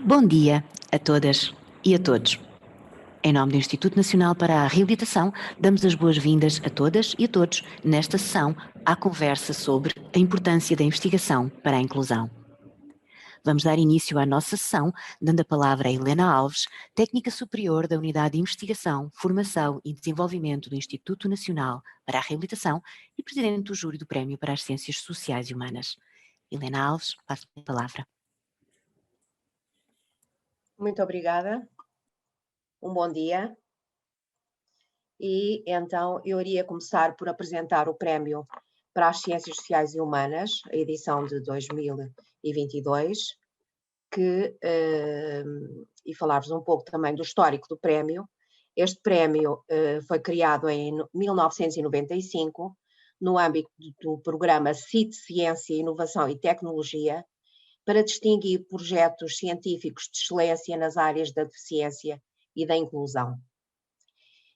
Bom dia a todas e a todos. Em nome do Instituto Nacional para a Reabilitação, damos as boas-vindas a todas e a todos nesta sessão à conversa sobre a importância da investigação para a inclusão. Vamos dar início à nossa sessão, dando a palavra a Helena Alves, técnica superior da Unidade de Investigação, Formação e Desenvolvimento do Instituto Nacional para a Reabilitação e presidente do júri do Prémio para as Ciências Sociais e Humanas. Helena Alves, passo-lhe a palavra. Muito obrigada. Um bom dia. E então eu iria começar por apresentar o Prémio para as Ciências Sociais e Humanas, a edição de 2022, e falar-vos um pouco também do histórico do prémio. Este prémio foi criado em 1995, no âmbito do programa CIT Ciência, Inovação e Tecnologia, para distinguir projetos científicos de excelência nas áreas da deficiência e da inclusão.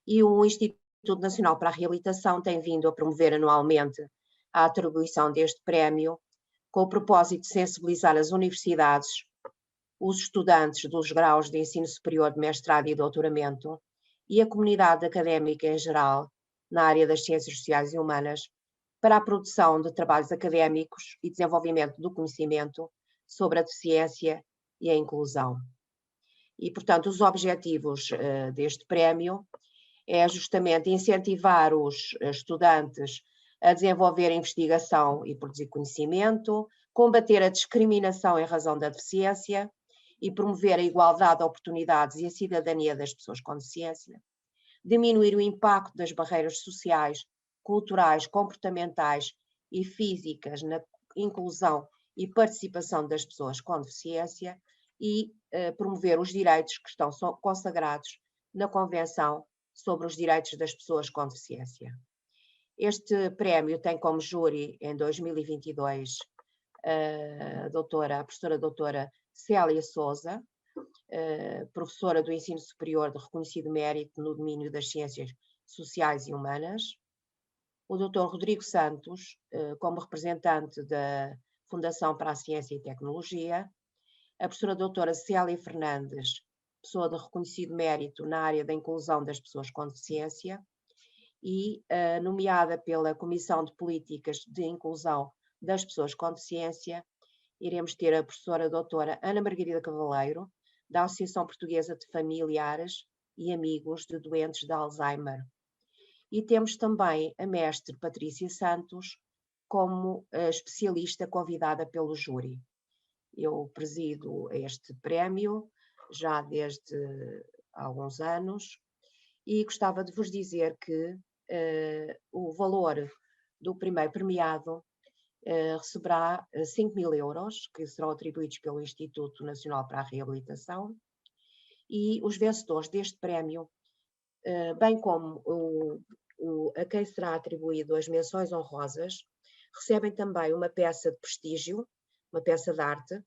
E o Instituto Nacional para a Reabilitação tem vindo a promover anualmente a atribuição deste prémio com o propósito de sensibilizar as universidades, os estudantes dos graus de ensino superior de mestrado e doutoramento e a comunidade académica em geral na área das ciências sociais e humanas para a produção de trabalhos académicos e desenvolvimento do conhecimento sobre a deficiência e a inclusão. E, portanto, os objetivos deste prémio é justamente incentivar os estudantes a desenvolver investigação e produzir conhecimento, combater a discriminação em razão da deficiência e promover a igualdade de oportunidades e a cidadania das pessoas com deficiência, diminuir o impacto das barreiras sociais, culturais, comportamentais e físicas na inclusão e participação das pessoas com deficiência e promover os direitos que estão consagrados na Convenção sobre os Direitos das Pessoas com Deficiência. Este prémio tem como júri em 2022 a professora doutora Célia Sousa, professora do ensino superior de reconhecido mérito no domínio das ciências sociais e humanas, o Dr. Rodrigo Santos, como representante da Fundação para a Ciência e Tecnologia, a professora doutora Célia Fernandes, pessoa de reconhecido mérito na área da inclusão das pessoas com deficiência, e nomeada pela Comissão de Políticas de Inclusão das Pessoas com Deficiência, iremos ter a professora doutora Ana Margarida Cavaleiro, da Associação Portuguesa de Familiares e Amigos de Doentes de Alzheimer. E temos também a mestre Patrícia Santos como especialista convidada pelo júri. Eu presido este prémio já desde alguns anos e gostava de vos dizer que o valor do primeiro premiado receberá 5.000 euros, que serão atribuídos pelo Instituto Nacional para a Reabilitação, e os vencedores deste prémio, bem como a quem será atribuído as menções honrosas, recebem também uma peça de prestígio, uma peça de arte,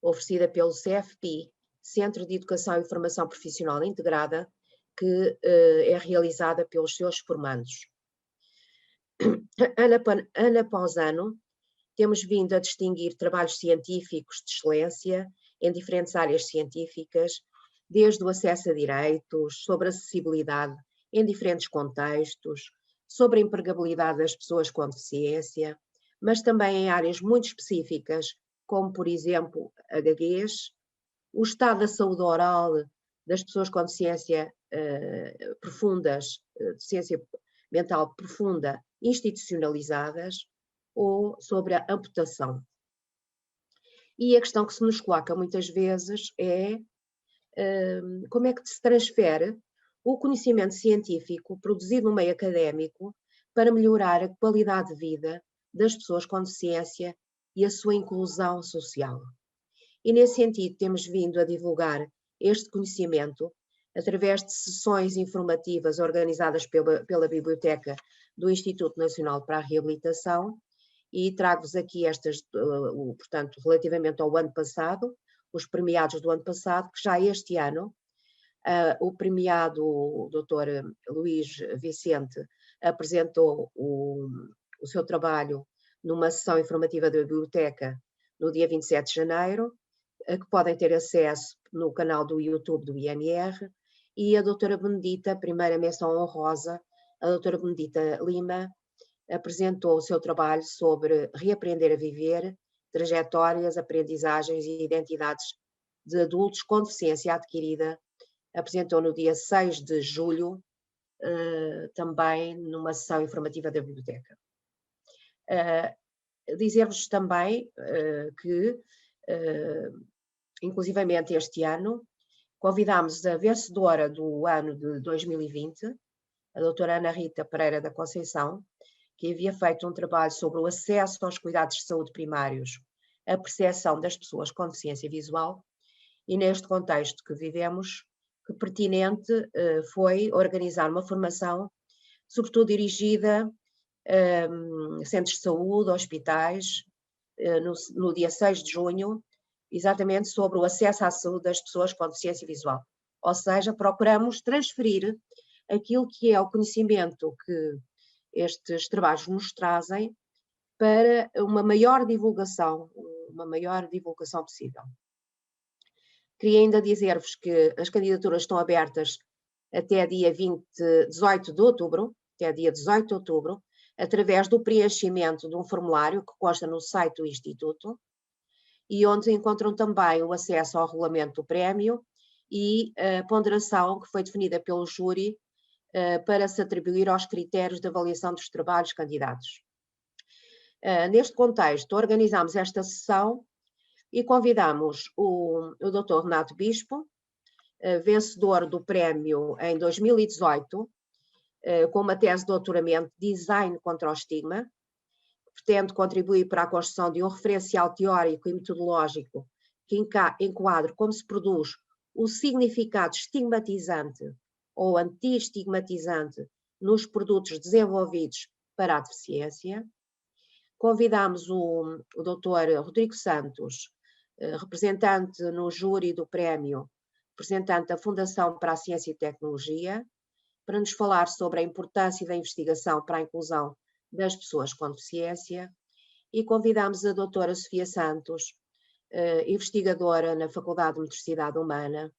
oferecida pelo CFP, Centro de Educação e Formação Profissional Integrada, que é realizada pelos seus formandos. Ano após ano, temos vindo a distinguir trabalhos científicos de excelência em diferentes áreas científicas, desde o acesso a direitos, sobre acessibilidade em diferentes contextos, sobre a empregabilidade das pessoas com deficiência, mas também em áreas muito específicas, como, por exemplo, a gaguez, o estado da saúde oral das pessoas com deficiência profundas, deficiência mental profunda, institucionalizadas, ou sobre a amputação. E a questão que se nos coloca muitas vezes é como é que se transfere o conhecimento científico produzido no meio académico para melhorar a qualidade de vida das pessoas com deficiência e a sua inclusão social. E nesse sentido temos vindo a divulgar este conhecimento através de sessões informativas organizadas pela Biblioteca do Instituto Nacional para a Reabilitação, e trago-vos aqui estas, portanto, relativamente ao ano passado, os premiados do ano passado, que já este ano, o premiado o Dr. Luís Vicente apresentou o seu trabalho numa sessão informativa da Biblioteca no dia 27 de janeiro, a que podem ter acesso no canal do YouTube do INR, e a doutora Benedita, primeira menção honrosa, a doutora Benedita Lima, apresentou o seu trabalho sobre reaprender a viver, trajetórias, aprendizagens e identidades de adultos com deficiência adquirida. Apresentou no dia 6 de julho, também numa sessão informativa da biblioteca. Dizer-vos também que, inclusivamente este ano, convidámos a vencedora do ano de 2020, a doutora Ana Rita Pereira da Conceição, que havia feito um trabalho sobre o acesso aos cuidados de saúde primários, a percepção das pessoas com deficiência visual, e neste contexto que vivemos, que pertinente foi organizar uma formação, sobretudo dirigida a centros de saúde, hospitais, no dia 6 de junho, exatamente sobre o acesso à saúde das pessoas com deficiência visual. Ou seja, procuramos transferir aquilo que é o conhecimento que estes trabalhos nos trazem para uma maior divulgação possível. Queria ainda dizer-vos que as candidaturas estão abertas até dia 18 de outubro, através do preenchimento de um formulário que consta no site do Instituto, e onde encontram também o acesso ao regulamento do prémio e a ponderação que foi definida pelo júri para se atribuir aos critérios de avaliação dos trabalhos candidatos. Neste contexto, organizámos esta sessão e convidamos o Dr. Renato Bispo, vencedor do prémio em 2018, com uma tese de doutoramento Design contra o Estigma, que pretende contribuir para a construção de um referencial teórico e metodológico que enquadre como se produz o significado estigmatizante ou anti-estigmatizante nos produtos desenvolvidos para a deficiência. Convidamos o Dr. Rodrigo Santos, representante no júri do prémio, representante da Fundação para a Ciência e Tecnologia, para nos falar sobre a importância da investigação para a inclusão das pessoas com deficiência, e convidamos a doutora Sofia Santos, investigadora na Faculdade de Motricidade Humana,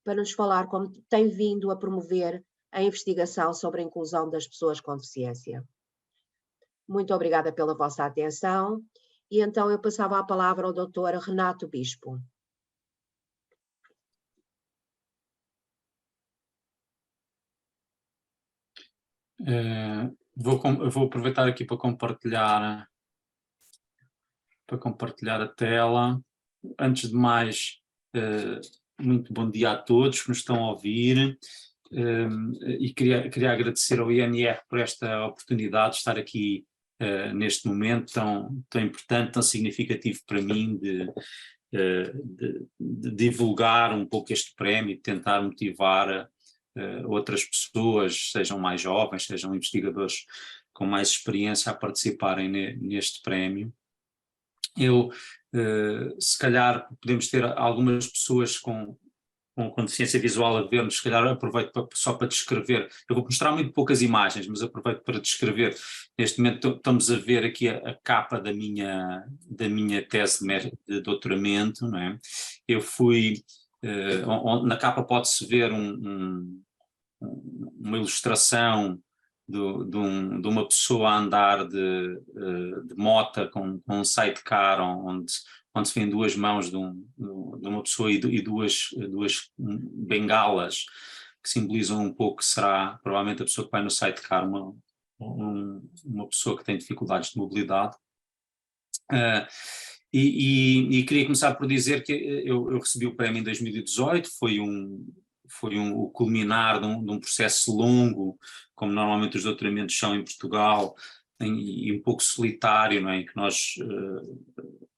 para nos falar como tem vindo a promover a investigação sobre a inclusão das pessoas com deficiência. Muito obrigada pela vossa atenção, e então eu passava a palavra ao Dr. Renato Bispo. Vou aproveitar aqui para compartilhar a tela. Antes de mais, muito bom dia a todos que nos estão a ouvir, e queria agradecer ao INR por esta oportunidade de estar aqui neste momento tão importante, tão significativo para mim de divulgar um pouco este prémio, de tentar motivar outras pessoas, sejam mais jovens, sejam investigadores com mais experiência, a participarem neste prémio. Se calhar podemos ter algumas pessoas com deficiência visual a ver-nos, se calhar aproveito só para descrever. Eu vou mostrar muito poucas imagens, mas aproveito para descrever. Neste momento estamos a ver aqui a capa da minha tese de doutoramento, não é? Eu fui, na capa pode-se ver uma ilustração de uma pessoa a andar de moto com um sidecar, onde se vêem duas mãos de uma pessoa e duas bengalas que simbolizam um pouco que será provavelmente a pessoa que vai no sidecar, uma pessoa que tem dificuldades de mobilidade. E queria começar por dizer que eu recebi o prémio em 2018, foi o culminar de um processo longo, como normalmente os doutoramentos são em Portugal, e um pouco solitário, não é? Em que nós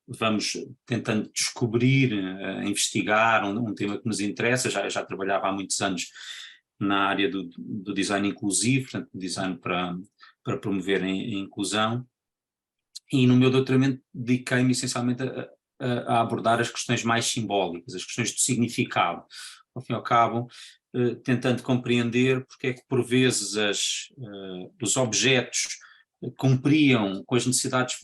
vamos tentando descobrir, investigar um tema que nos interessa. Já trabalhava há muitos anos na área do design inclusivo, portanto, design para promover a inclusão, e no meu doutoramento dediquei-me essencialmente a abordar as questões mais simbólicas, as questões do significado, ao fim e ao cabo, tentando compreender porque é que por vezes os objetos cumpriam com as necessidades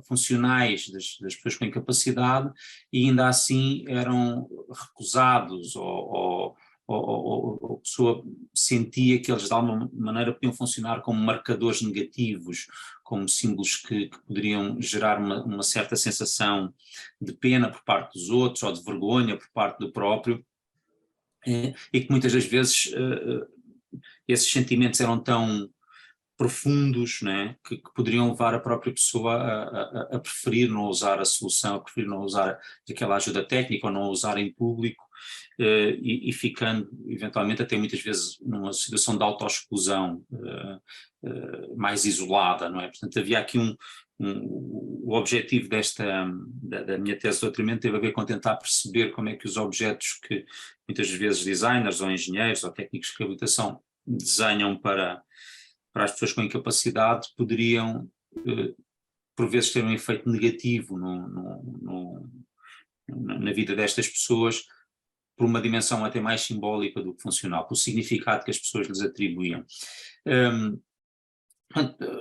funcionais das pessoas com incapacidade e ainda assim eram recusados ou a pessoa sentia que eles de alguma maneira podiam funcionar como marcadores negativos, como símbolos que poderiam gerar uma certa sensação de pena por parte dos outros ou de vergonha por parte do próprio, e que muitas das vezes esses sentimentos eram tão profundos, né, que poderiam levar a própria pessoa a preferir não usar a solução, a preferir não usar aquela ajuda técnica ou não usar em público, e ficando eventualmente até muitas vezes numa situação de autoexclusão mais isolada, não é? Portanto, havia aqui o objetivo da minha tese de doutoramento teve a ver com tentar perceber como é que os objetos que muitas vezes designers ou engenheiros ou técnicos de reabilitação desenham para as pessoas com incapacidade poderiam, por vezes, ter um efeito negativo na vida destas pessoas, por uma dimensão até mais simbólica do que funcional, pelo significado que as pessoas lhes atribuíam.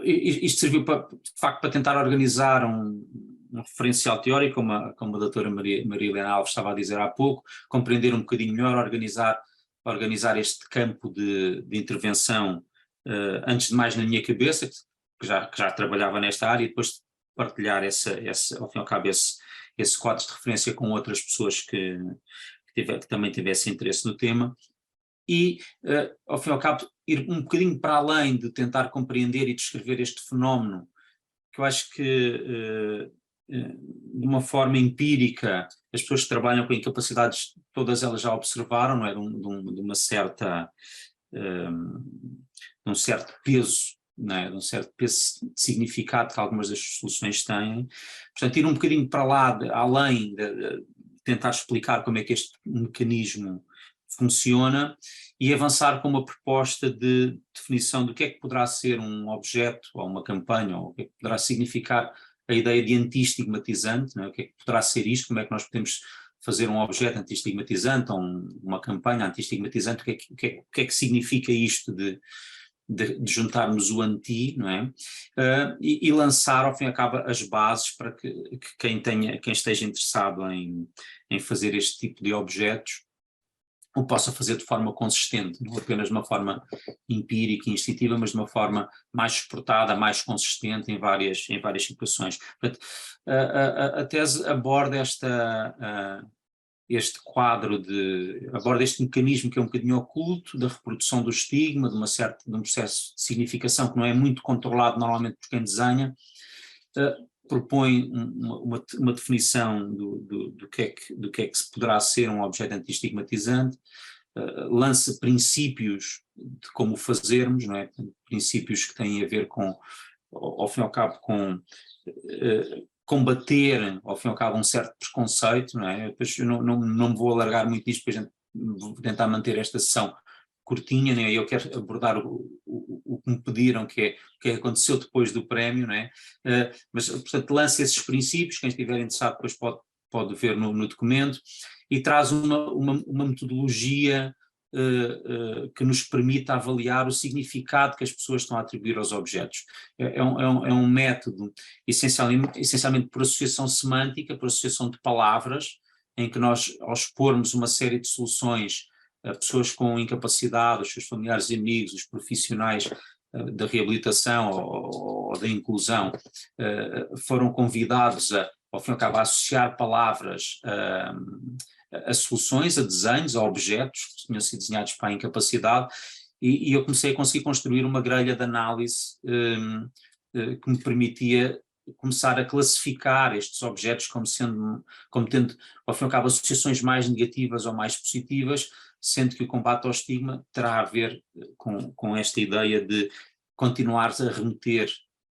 Isto serviu, de facto, para tentar organizar um referencial teórico, como a doutora Maria Helena Alves estava a dizer há pouco, compreender um bocadinho melhor, organizar este campo de intervenção, antes de mais na minha cabeça, que já trabalhava nesta área, e depois partilhar ao fim e ao cabo esse quadro de referência com outras pessoas que também tivessem interesse no tema, e ao fim e ao cabo ir um bocadinho para além de tentar compreender e descrever este fenómeno, que eu acho que de uma forma empírica as pessoas que trabalham com incapacidades, todas elas já observaram, não é? De uma certa... um certo peso, não é? De um certo peso de significado que algumas das soluções têm. Portanto, ir um bocadinho para lá, além de tentar explicar como é que este mecanismo funciona e avançar com uma proposta de definição do que é que poderá ser um objeto ou uma campanha, ou o que é que poderá significar a ideia de anti-estigmatizante, não é? O que é que poderá ser isto, como é que nós podemos fazer um objeto anti-estigmatizante ou uma campanha anti-estigmatizante, o que é que significa isto de juntarmos o anti, não é? E lançar, ao fim e ao cabo, as bases para que quem esteja interessado em fazer este tipo de objetos o possa fazer de forma consistente, não apenas de uma forma empírica e instintiva, mas de uma forma mais suportada, mais consistente em várias situações. Portanto, a tese aborda este quadro aborda este mecanismo que é um bocadinho oculto, da reprodução do estigma, de um processo de significação que não é muito controlado normalmente por quem desenha, propõe uma definição do que é que se poderá ser um objeto anti-estigmatizante, lança princípios de como o fazermos, não é? Princípios que têm a ver com, ao fim e ao cabo, com combater, ao fim e ao cabo, um certo preconceito, não é? Depois eu não me vou alargar muito nisto, porque a gente vou tentar manter esta sessão curtinha, né? Eu quero abordar o que me pediram, que é o que aconteceu depois do prémio, não é? Mas, portanto, lança esses princípios, quem estiver interessado depois pode ver no documento, e traz uma metodologia que nos permita avaliar o significado que as pessoas estão a atribuir aos objetos. É um método essencialmente por associação semântica, por associação de palavras, em que nós, ao expormos uma série de soluções a pessoas com incapacidade, os seus familiares e amigos, os profissionais da reabilitação ou da inclusão, foram convidados ao fim e ao cabo, a associar palavras a soluções, a desenhos, a objetos que tinham sido desenhados para a incapacidade, e eu comecei a conseguir construir uma grelha de análise que me permitia começar a classificar estes objetos como tendo, ao fim e ao cabo, associações mais negativas ou mais positivas, sendo que o combate ao estigma terá a ver com esta ideia de continuar a remeter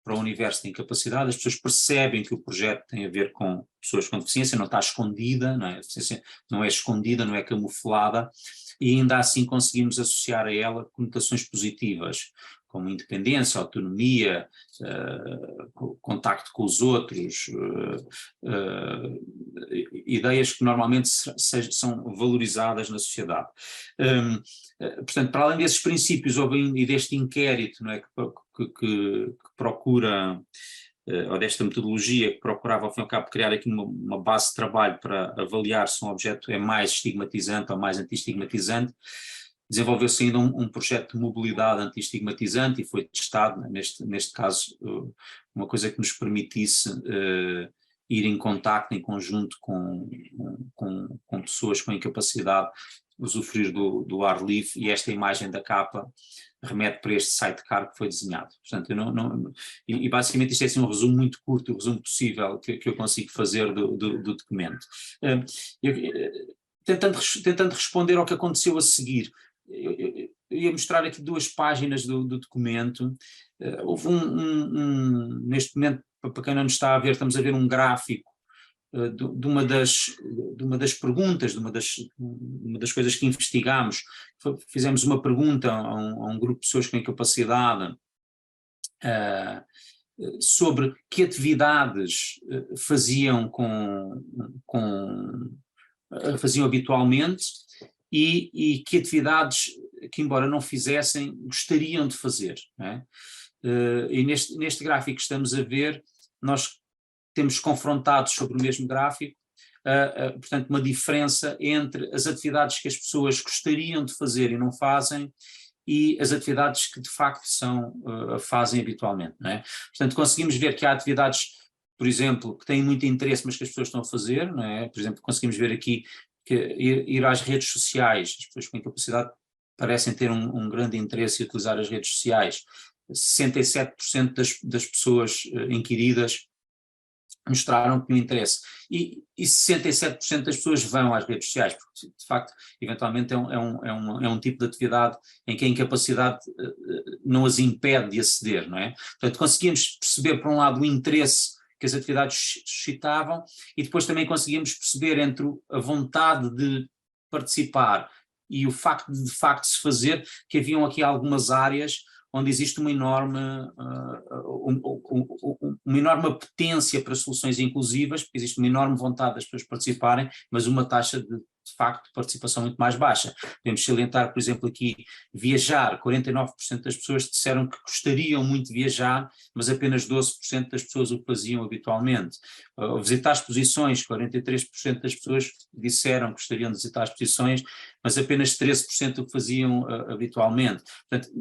para o universo da incapacidade. As pessoas percebem que o projeto tem a ver com pessoas com deficiência, não está escondida, não é? A deficiência não é escondida, não é camuflada, e ainda assim conseguimos associar a ela conotações positivas, como independência, autonomia, contacto com os outros, ideias que normalmente são valorizadas na sociedade. Portanto, para além desses princípios e deste inquérito, não é, que que procura, ou desta metodologia que procurava, ao fim e ao cabo, criar aqui uma base de trabalho para avaliar se um objeto é mais estigmatizante ou mais anti-estigmatizante. Desenvolveu-se ainda um projeto de mobilidade anti-estigmatizante e foi testado, né, neste caso, uma coisa que nos permitisse ir em contacto, em conjunto com pessoas com incapacidade de usufruir do ar livre, e esta imagem da capa remete para este sidecar que foi desenhado. Portanto, e basicamente isto é assim um resumo muito curto, o resumo possível que eu consigo fazer do documento. Tentando responder ao que aconteceu a seguir, eu ia mostrar aqui 2 páginas do documento. Houve neste momento, para quem não nos está a ver, estamos a ver um gráfico de uma das perguntas, de uma das coisas que investigámos. Fizemos uma pergunta a um grupo de pessoas com incapacidade sobre que atividades faziam faziam habitualmente e que atividades que, embora não fizessem, gostariam de fazer, não é? E neste gráfico que estamos a ver, nós temos confrontados sobre o mesmo gráfico, portanto, uma diferença entre as atividades que as pessoas gostariam de fazer e não fazem, e as atividades que de facto fazem habitualmente, não é? Portanto, conseguimos ver que há atividades, por exemplo, que têm muito interesse, mas que as pessoas estão a fazer, não é? Por exemplo, conseguimos ver aqui que ir às redes sociais, as pessoas com incapacidade parecem ter um grande interesse em utilizar as redes sociais. 67% das pessoas inquiridas mostraram que tinham interesse, e 67% das pessoas vão às redes sociais, porque de facto, eventualmente é um tipo de atividade em que a incapacidade não as impede de aceder, não é? Portanto, conseguimos perceber, por um lado, o interesse que as atividades suscitavam, e depois também conseguimos perceber entre a vontade de participar e o facto de facto se fazer, que haviam aqui algumas áreas onde existe uma enorme apetência para soluções inclusivas, porque existe uma enorme vontade das pessoas participarem, mas uma taxa de facto de participação muito mais baixa. Podemos salientar, por exemplo, aqui viajar. 49% das pessoas disseram que gostariam muito de viajar, mas apenas 12% das pessoas o faziam habitualmente. Visitar exposições, 43% das pessoas disseram que gostariam de visitar exposições, mas apenas 13% o faziam habitualmente. Portanto,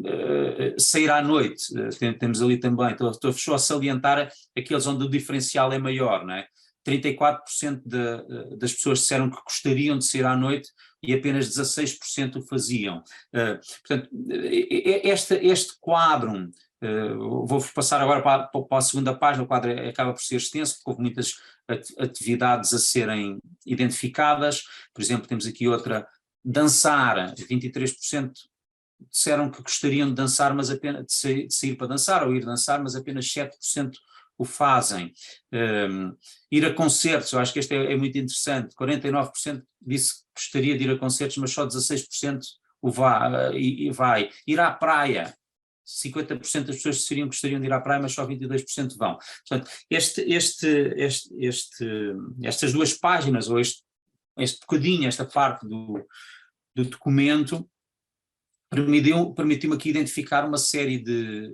sair à noite, temos ali também, estou só a salientar aqueles onde o diferencial é maior, não é? 34% das pessoas disseram que gostariam de sair à noite e apenas 16% o faziam. Portanto, este quadro, vou passar agora para a segunda página, o quadro acaba por ser extenso, porque houve muitas atividades a serem identificadas. Por exemplo, temos aqui outra, dançar, 23% disseram que gostariam de dançar, mas apenas de sair para dançar ou ir dançar, mas apenas 7% o fazem. Ir a concertos, eu acho que este é muito interessante, 49% disse que gostaria de ir a concertos, mas só 16% vai. Ir à praia, 50% das pessoas gostariam de ir à praia, mas só 22% vão. Portanto, estas 2 páginas, ou este bocadinho, esta parte do documento, permitiu-me aqui identificar uma série de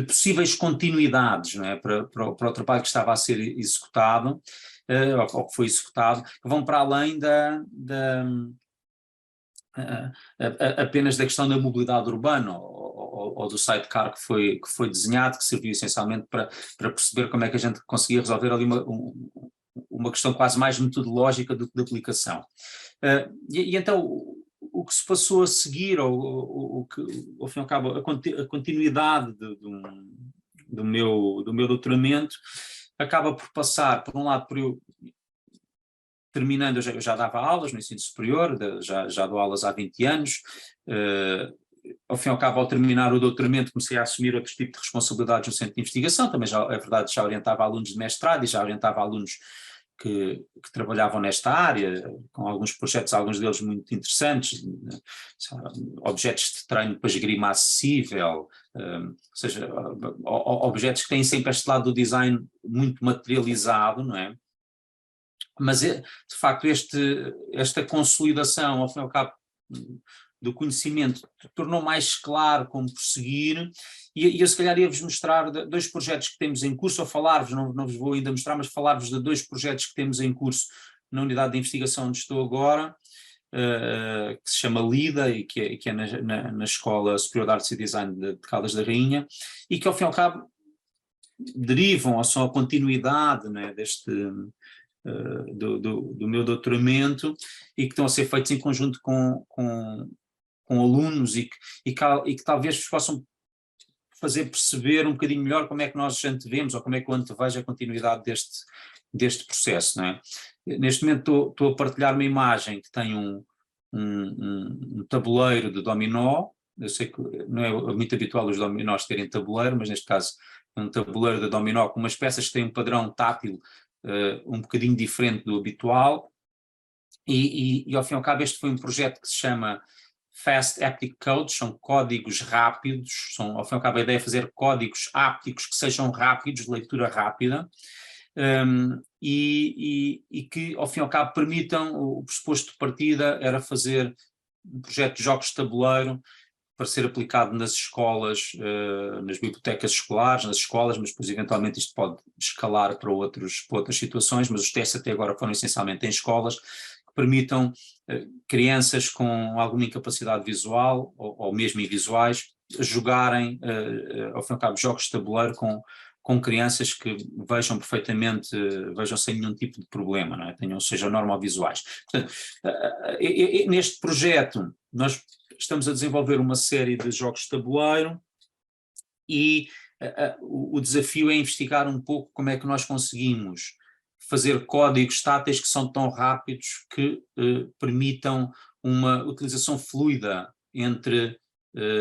possíveis continuidades, não é? para o trabalho que estava a ser executado, ou que foi executado, que vão para além apenas da questão da mobilidade urbana ou do sidecar que foi desenhado, que serviu essencialmente para perceber como é que a gente conseguia resolver ali uma questão quase mais metodológica do que de aplicação. E então o que se passou a seguir, ou que, ao fim e ao cabo, a continuidade do meu doutoramento, acaba por passar, por um lado, por eu, terminando, eu já dava aulas no ensino superior, já dou aulas há 20 anos, ao fim e ao cabo, ao terminar o doutoramento, comecei a assumir outro tipo de responsabilidades no centro de investigação, também é verdade, já orientava alunos de mestrado e já orientava alunos que trabalhavam nesta área, com alguns projetos, alguns deles muito interessantes, objetos de treino para esgrima acessível, ou seja, objetos que têm sempre este lado do design muito materializado, não é? Mas, de facto, esta consolidação, ao fim e ao cabo, do conhecimento tornou mais claro como prosseguir, e eu se calhar ia-vos mostrar dois projetos que temos em curso, ou falar-vos, não vos vou ainda mostrar, mas falar-vos de dois projetos que temos em curso na unidade de investigação onde estou agora, que se chama LIDA e que é na Escola Superior de Artes e Design de Caldas da Rainha, e que ao fim e ao cabo derivam ou são a continuidade, né, do meu doutoramento, e que estão a ser feitos em conjunto com alunos e que talvez vos possam fazer perceber um bocadinho melhor como é que nós antevemos ou como é que eu antevejo a continuidade deste processo, não é? Neste momento estou a partilhar uma imagem que tem um tabuleiro de dominó. Eu sei que não é muito habitual os dominós terem tabuleiro, mas neste caso é um tabuleiro de dominó com umas peças que têm um padrão tátil um bocadinho diferente do habitual, e ao fim e ao cabo este foi um projeto que se chama Fast Haptic Codes, são códigos rápidos, ao fim e ao cabo a ideia é fazer códigos ápticos que sejam rápidos, de leitura rápida, e que ao fim e ao cabo permitam, o pressuposto de partida era fazer um projeto de jogos de tabuleiro para ser aplicado nas escolas, nas bibliotecas escolares, nas escolas, mas depois eventualmente isto pode escalar para outras situações, mas os testes até agora foram essencialmente em escolas, que permitam crianças com alguma incapacidade visual, ou mesmo invisuais, jogarem, ao fim e ao cabo, jogos de tabuleiro com crianças que vejam perfeitamente, vejam sem nenhum tipo de problema, não é? Sejam normovisuais. Portanto, neste projeto nós estamos a desenvolver uma série de jogos de tabuleiro e o desafio é investigar um pouco como é que nós conseguimos fazer códigos táteis que são tão rápidos que permitam uma utilização fluida entre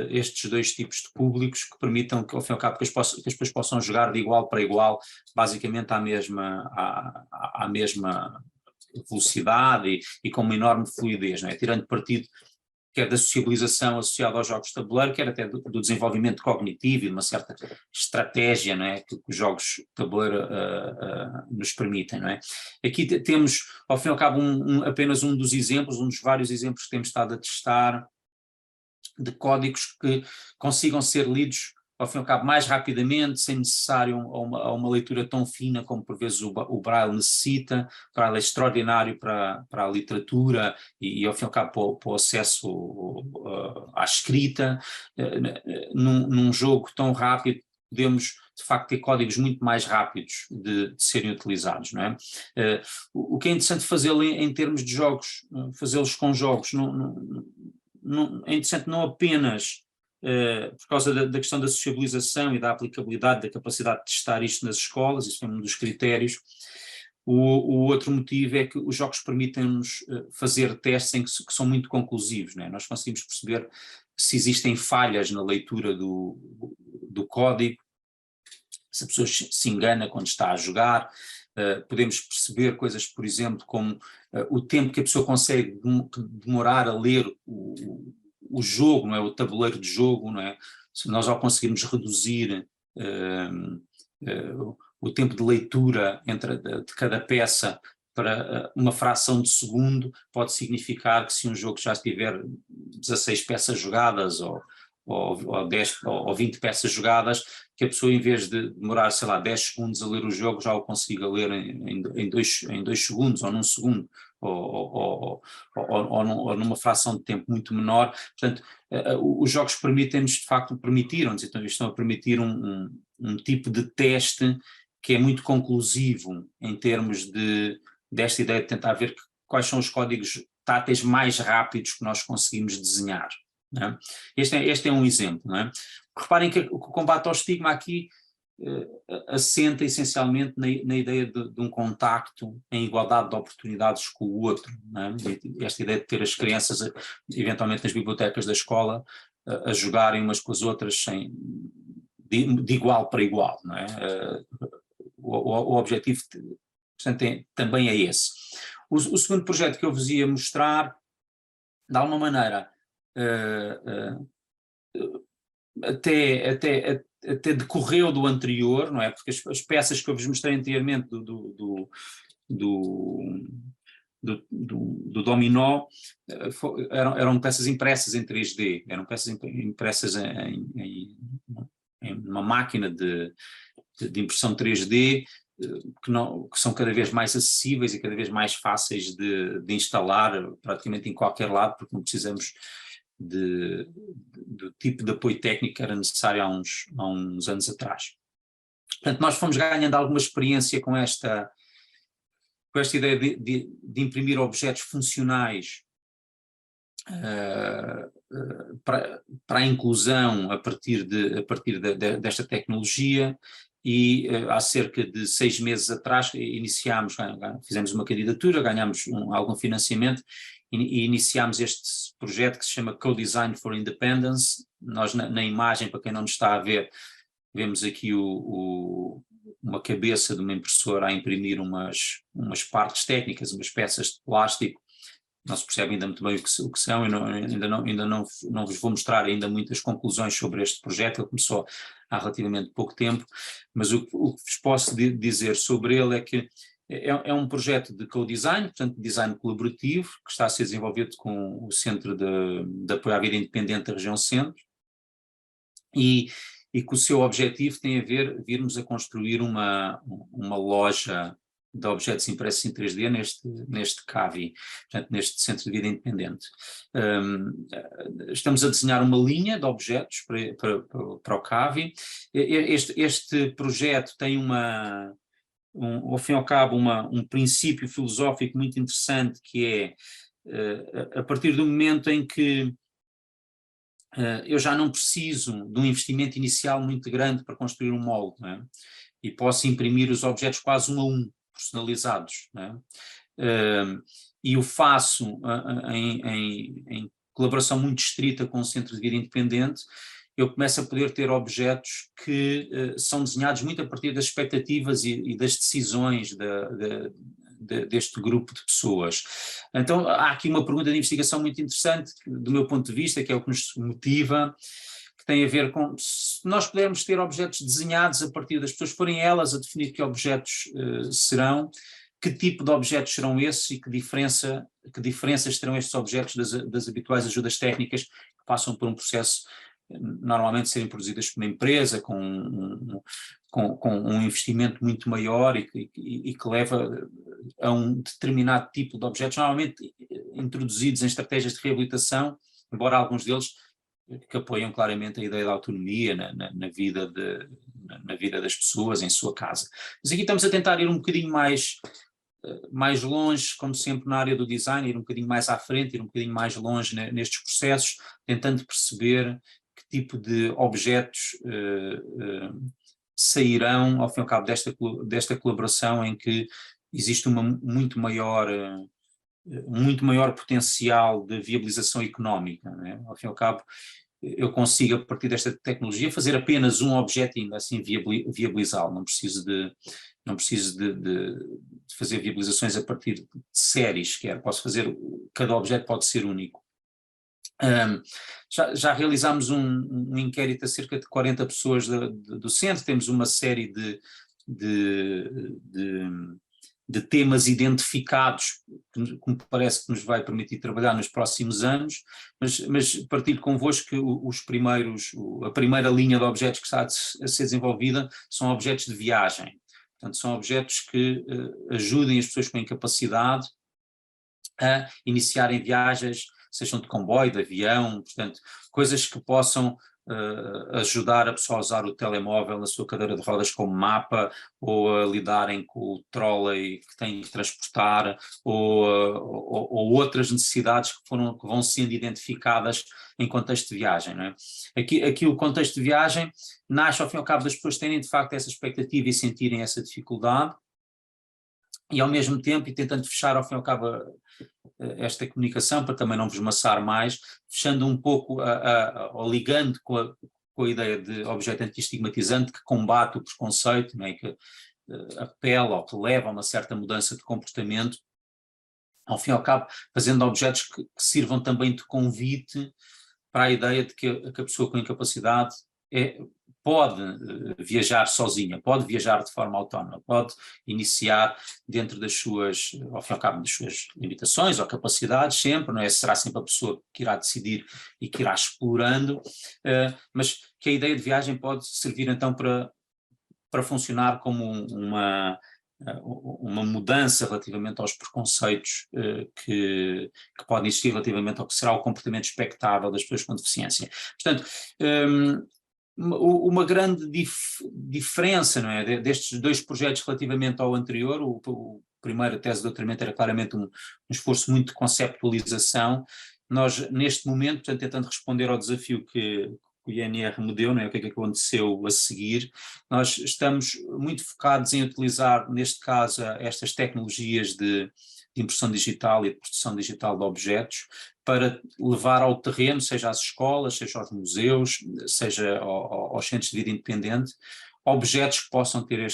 estes dois tipos de públicos, que permitam que ao fim e ao cabo que as pessoas possam jogar de igual para igual, basicamente à mesma velocidade e com uma enorme fluidez, não é? Tirando partido quer da sociabilização associada aos jogos de tabuleiro, quer até do desenvolvimento cognitivo e de uma certa estratégia, não é, que os jogos de tabuleiro nos permitem, não é? Aqui temos, ao fim e ao cabo, apenas um dos exemplos, um dos vários exemplos que temos estado a testar, de códigos que consigam ser lidos, ao fim e ao cabo, mais rapidamente, sem necessário a uma leitura tão fina como por vezes o Braille necessita. O Braille é extraordinário para a literatura e ao fim e ao cabo para o acesso à escrita. Num jogo tão rápido podemos de facto ter códigos muito mais rápidos de serem utilizados, não é? O que é interessante fazê-lo em termos de jogos, fazê-los com jogos, é interessante não apenas por causa da questão da sociabilização e da aplicabilidade, da capacidade de testar isto nas escolas, isso é um dos critérios. O outro motivo é que os jogos permitem-nos fazer testes que são muito conclusivos, não é? Nós conseguimos perceber se existem falhas na leitura do código, se a pessoa se engana quando está a jogar. Podemos perceber coisas, por exemplo, como o tempo que a pessoa consegue demorar a ler o jogo, não é? O tabuleiro de jogo, não é? Se nós ao conseguirmos reduzir o tempo de leitura de cada peça para uma fração de segundo, pode significar que se um jogo já tiver 16 peças jogadas ou 10 ou 20 peças jogadas, que a pessoa, em vez de demorar, sei lá, 10 segundos a ler o jogo, já o consiga ler em dois segundos ou num segundo, ou numa fração de tempo muito menor. Portanto, os jogos permitem-nos, de facto, permitiram-nos, então estão a permitir um tipo de teste que é muito conclusivo em termos desta ideia de tentar ver quais são os códigos táteis mais rápidos que nós conseguimos desenhar. Não é? Este é um exemplo. Não é? Reparem que o combate ao estigma aqui assenta essencialmente na ideia de um contacto em igualdade de oportunidades com o outro. Não é? Esta ideia de ter as crianças, eventualmente nas bibliotecas da escola, a jogarem umas com as outras de igual para igual. Não é? O objetivo, portanto, também é esse. O segundo projeto que eu vos ia mostrar, de alguma maneira, até decorreu do anterior, não é? Porque as peças que eu vos mostrei anteriormente do dominó eram peças impressas em 3D, eram peças impressas em uma máquina de impressão 3D, que são cada vez mais acessíveis e cada vez mais fáceis de instalar praticamente em qualquer lado, porque não precisamos do tipo de apoio técnico que era necessário há uns anos atrás. Portanto, nós fomos ganhando alguma experiência com esta ideia de imprimir objetos funcionais para a inclusão a partir desta tecnologia, e há cerca de 6 meses atrás fizemos uma candidatura, ganhámos algum financiamento e iniciámos este projeto que se chama Co-Design for Independence. Nós na imagem, para quem não nos está a ver, vemos aqui uma cabeça de uma impressora a imprimir umas partes técnicas, umas peças de plástico. Não se percebe ainda muito bem o que são, ainda não vos vou mostrar ainda muitas conclusões sobre este projeto. Ele começou há relativamente pouco tempo, mas o que vos posso dizer sobre ele é que é um projeto de co-design, portanto design colaborativo, que está a ser desenvolvido com o Centro de Apoio à Vida Independente da região Centro, e que o seu objetivo tem a ver virmos a construir uma loja de objetos impressos em 3D neste CAVI, portanto neste Centro de Vida Independente. Estamos a desenhar uma linha de objetos para o CAVI. Este projeto tem ao fim e ao cabo um princípio filosófico muito interessante, que é a partir do momento em que eu já não preciso de um investimento inicial muito grande para construir um molde, não é? E posso imprimir os objetos quase 1 a 1, personalizados, não é? E o faço em colaboração muito estrita com o Centro de Vida Independente. Eu começo a poder ter objetos que são desenhados muito a partir das expectativas e das decisões deste grupo de pessoas. Então há aqui uma pergunta de investigação muito interessante, do meu ponto de vista, que é o que nos motiva, que tem a ver com se nós pudermos ter objetos desenhados a partir das pessoas, forem elas a definir que objetos serão, que tipo de objetos serão esses e que diferenças terão estes objetos das habituais ajudas técnicas que passam por um processo normalmente serem produzidas por uma empresa com um investimento muito maior e que leva a um determinado tipo de objetos, normalmente introduzidos em estratégias de reabilitação, embora alguns deles que apoiam claramente a ideia da autonomia na vida das pessoas em sua casa. Mas aqui estamos a tentar ir um bocadinho mais longe, como sempre na área do design, ir um bocadinho mais à frente, ir um bocadinho mais longe nestes processos, tentando perceber que tipo de objetos sairão, ao fim e ao cabo, desta colaboração, em que existe muito maior potencial de viabilização económica, não é? Ao fim e ao cabo, eu consigo, a partir desta tecnologia, fazer apenas um objeto e ainda assim viabilizá-lo. Não preciso de fazer viabilizações a partir de séries sequer. Cada objeto pode ser único. Já realizámos um inquérito a cerca de 40 pessoas do centro. Temos uma série de temas identificados que me parece que nos vai permitir trabalhar nos próximos anos, mas partilho convosco que a primeira linha de objetos que está a ser desenvolvida são objetos de viagem. Portanto, são objetos que ajudem as pessoas com incapacidade a iniciarem viagens, sejam de comboio, de avião, portanto, coisas que possam ajudar a pessoa a usar o telemóvel na sua cadeira de rodas como mapa, ou a lidarem com o trolley que têm que transportar, ou outras necessidades que vão sendo identificadas em contexto de viagem, não é? Aqui o contexto de viagem nasce ao fim e ao cabo das pessoas terem de facto essa expectativa e sentirem essa dificuldade, e ao mesmo tempo, e tentando fechar ao fim e ao cabo esta comunicação, para também não vos maçar mais, fechando um pouco, ou ligando com a ideia de objeto anti-estigmatizante que combate o preconceito, não é? Que apela ou que leva a uma certa mudança de comportamento, ao fim e ao cabo fazendo objetos que sirvam também de convite para a ideia de que a pessoa com incapacidade pode viajar sozinha, pode viajar de forma autónoma, pode iniciar dentro das suas, ao fim e ao cabo, das suas limitações ou capacidades sempre, não é? Será sempre a pessoa que irá decidir e que irá explorando, mas que a ideia de viagem pode servir então para funcionar como uma mudança relativamente aos preconceitos que podem existir relativamente ao que será o comportamento expectável das pessoas com deficiência. Portanto, uma grande diferença, não é, destes dois projetos relativamente ao anterior, o primeiro, a tese de doutoramento, era claramente um esforço muito de conceptualização. Nós, neste momento, portanto, tentando responder ao desafio que o INR me deu, não é, o que é que aconteceu a seguir, nós estamos muito focados em utilizar, neste caso, estas tecnologias de impressão digital e de produção digital de objetos, para levar ao terreno, seja às escolas, seja aos museus, seja aos centros de vida independente, objetos que possam ter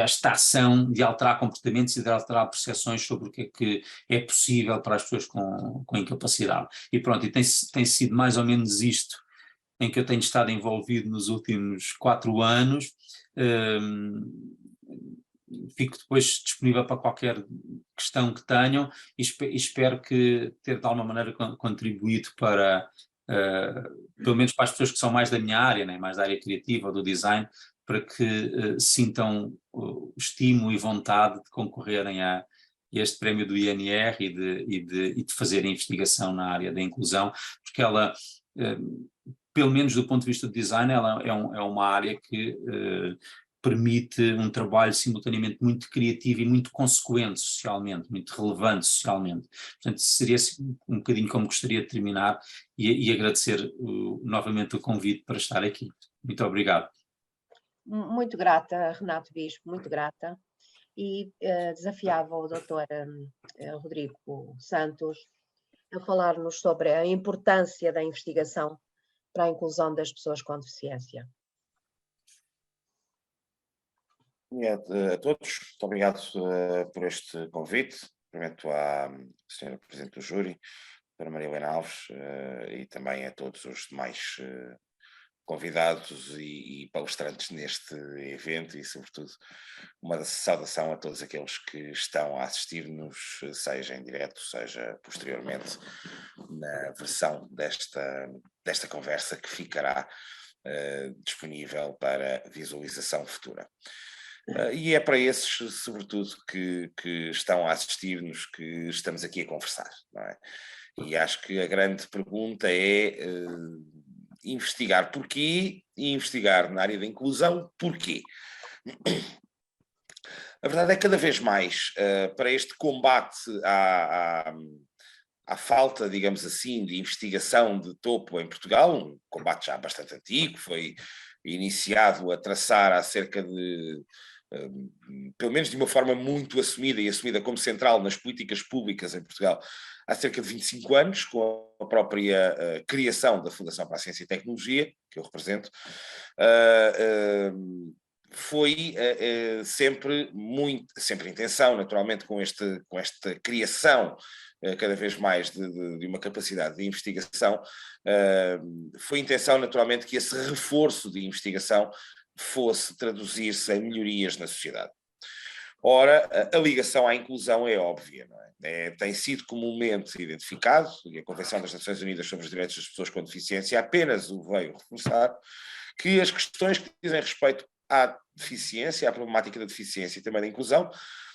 esta ação de alterar comportamentos e de alterar percepções sobre o que é possível para as pessoas com incapacidade. E pronto, e tem sido mais ou menos isto em que eu tenho estado envolvido nos últimos 4 anos. Fico depois disponível para qualquer questão que tenham e espero que ter de alguma maneira contribuído para, pelo menos para as pessoas que são mais da minha área, né, mais da área criativa ou do design, para que sintam o estímulo e vontade de concorrerem a este prémio do INR e de fazerem investigação na área da inclusão, porque ela, pelo menos do ponto de vista do design, ela é uma área que permite um trabalho simultaneamente muito criativo e muito consequente socialmente, muito relevante socialmente. Portanto, seria um bocadinho como gostaria de terminar e agradecer novamente o convite para estar aqui. Muito obrigado. Muito grata, Renato Bispo, muito grata. E desafiava o Dr. Rodrigo Santos a falar-nos sobre a importância da investigação para a inclusão das pessoas com deficiência. A todos, muito obrigado por este convite. Cumprimento à Sra. Presidente do Júri, Dra. Maria Helena Alves, e também a todos os demais convidados e palestrantes neste evento e, sobretudo, uma saudação a todos aqueles que estão a assistir-nos, seja em direto, seja posteriormente na versão desta conversa que ficará disponível para visualização futura. E é para esses, sobretudo, que estão a assistir-nos, que estamos aqui a conversar, não é? E acho que a grande pergunta é investigar porquê e investigar na área da inclusão porquê. A verdade é que cada vez mais, para este combate à falta, digamos assim, de investigação de topo em Portugal, um combate já bastante antigo, foi iniciado a traçar há cerca de pelo menos de uma forma muito assumida e assumida como central nas políticas públicas em Portugal, há cerca de 25 anos, com a própria criação da Fundação para a Ciência e Tecnologia, que eu represento, foi sempre intenção, naturalmente, com esta criação cada vez mais de uma capacidade de investigação, foi intenção, naturalmente, que esse reforço de investigação fosse traduzir-se em melhorias na sociedade. Ora, a ligação à inclusão é óbvia, não é? Tem sido comumente identificado, e a Convenção das Nações Unidas sobre os Direitos das Pessoas com Deficiência apenas o veio reforçar, que as questões que dizem respeito à deficiência, à problemática da deficiência e também da inclusão,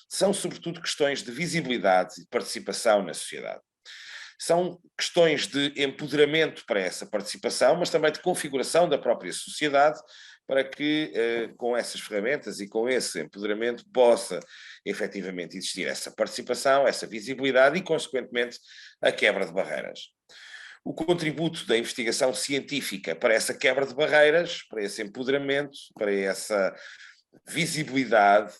são sobretudo questões de visibilidade e de participação na sociedade. São questões de empoderamento para essa participação, mas também de configuração da própria sociedade, para que com essas ferramentas e com esse empoderamento possa efetivamente existir essa participação, essa visibilidade e, consequentemente, a quebra de barreiras. O contributo da investigação científica para essa quebra de barreiras, para esse empoderamento, para essa visibilidade,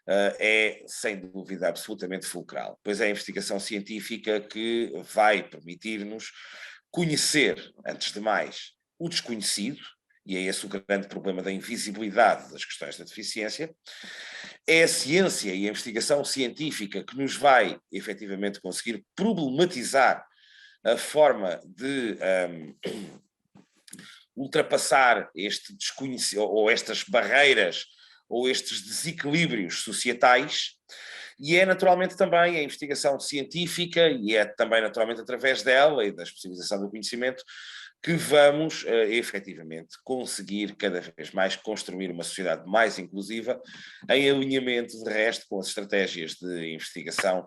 é, sem dúvida, absolutamente fulcral, pois é a investigação científica que vai permitir-nos conhecer, antes de mais, o desconhecido, e é esse o grande problema da invisibilidade das questões da deficiência. É a ciência e a investigação científica que nos vai, efetivamente, conseguir problematizar a forma de ultrapassar este desconhecimento, ou estas barreiras, ou estes desequilíbrios societais, e é naturalmente também a investigação científica, e é também naturalmente através dela e da especialização do conhecimento, que vamos efetivamente conseguir cada vez mais construir uma sociedade mais inclusiva, em alinhamento de resto com as estratégias de investigação,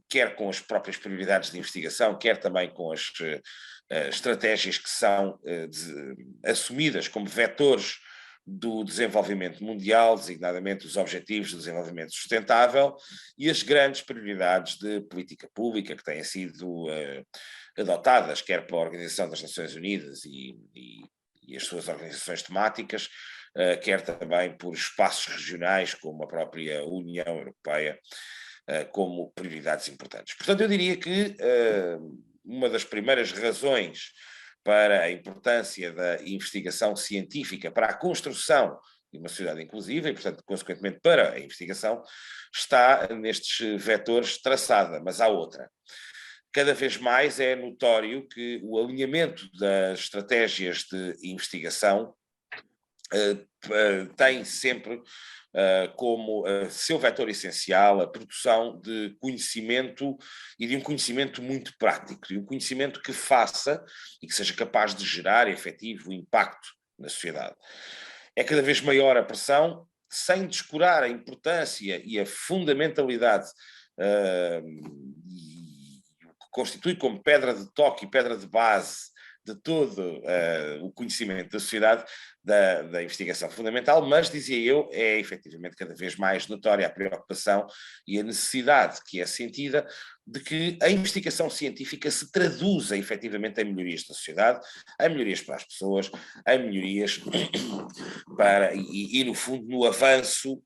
quer com as próprias prioridades de investigação, quer também com as estratégias que são assumidas como vetores do desenvolvimento mundial, designadamente os Objetivos de Desenvolvimento Sustentável e as grandes prioridades de política pública que têm sido adotadas, quer pela Organização das Nações Unidas e as suas organizações temáticas, quer também por espaços regionais como a própria União Europeia, como prioridades importantes. Portanto, eu diria que uma das primeiras razões para a importância da investigação científica para a construção de uma sociedade inclusiva e, portanto, consequentemente, para a investigação, está nestes vetores traçada, mas há outra. Cada vez mais é notório que o alinhamento das estratégias de investigação tem sempre como seu vetor essencial a produção de conhecimento e de um conhecimento muito prático, de um conhecimento que faça e que seja capaz de gerar efetivo impacto na sociedade. É cada vez maior a pressão, sem descurar a importância e a fundamentalidade e o que constitui como pedra de toque e pedra de base de todo o conhecimento da sociedade, da investigação fundamental, mas, dizia eu, é efetivamente cada vez mais notória a preocupação e a necessidade que é sentida de que a investigação científica se traduza efetivamente em melhorias da sociedade, em melhorias para as pessoas, em melhorias no fundo, no avanço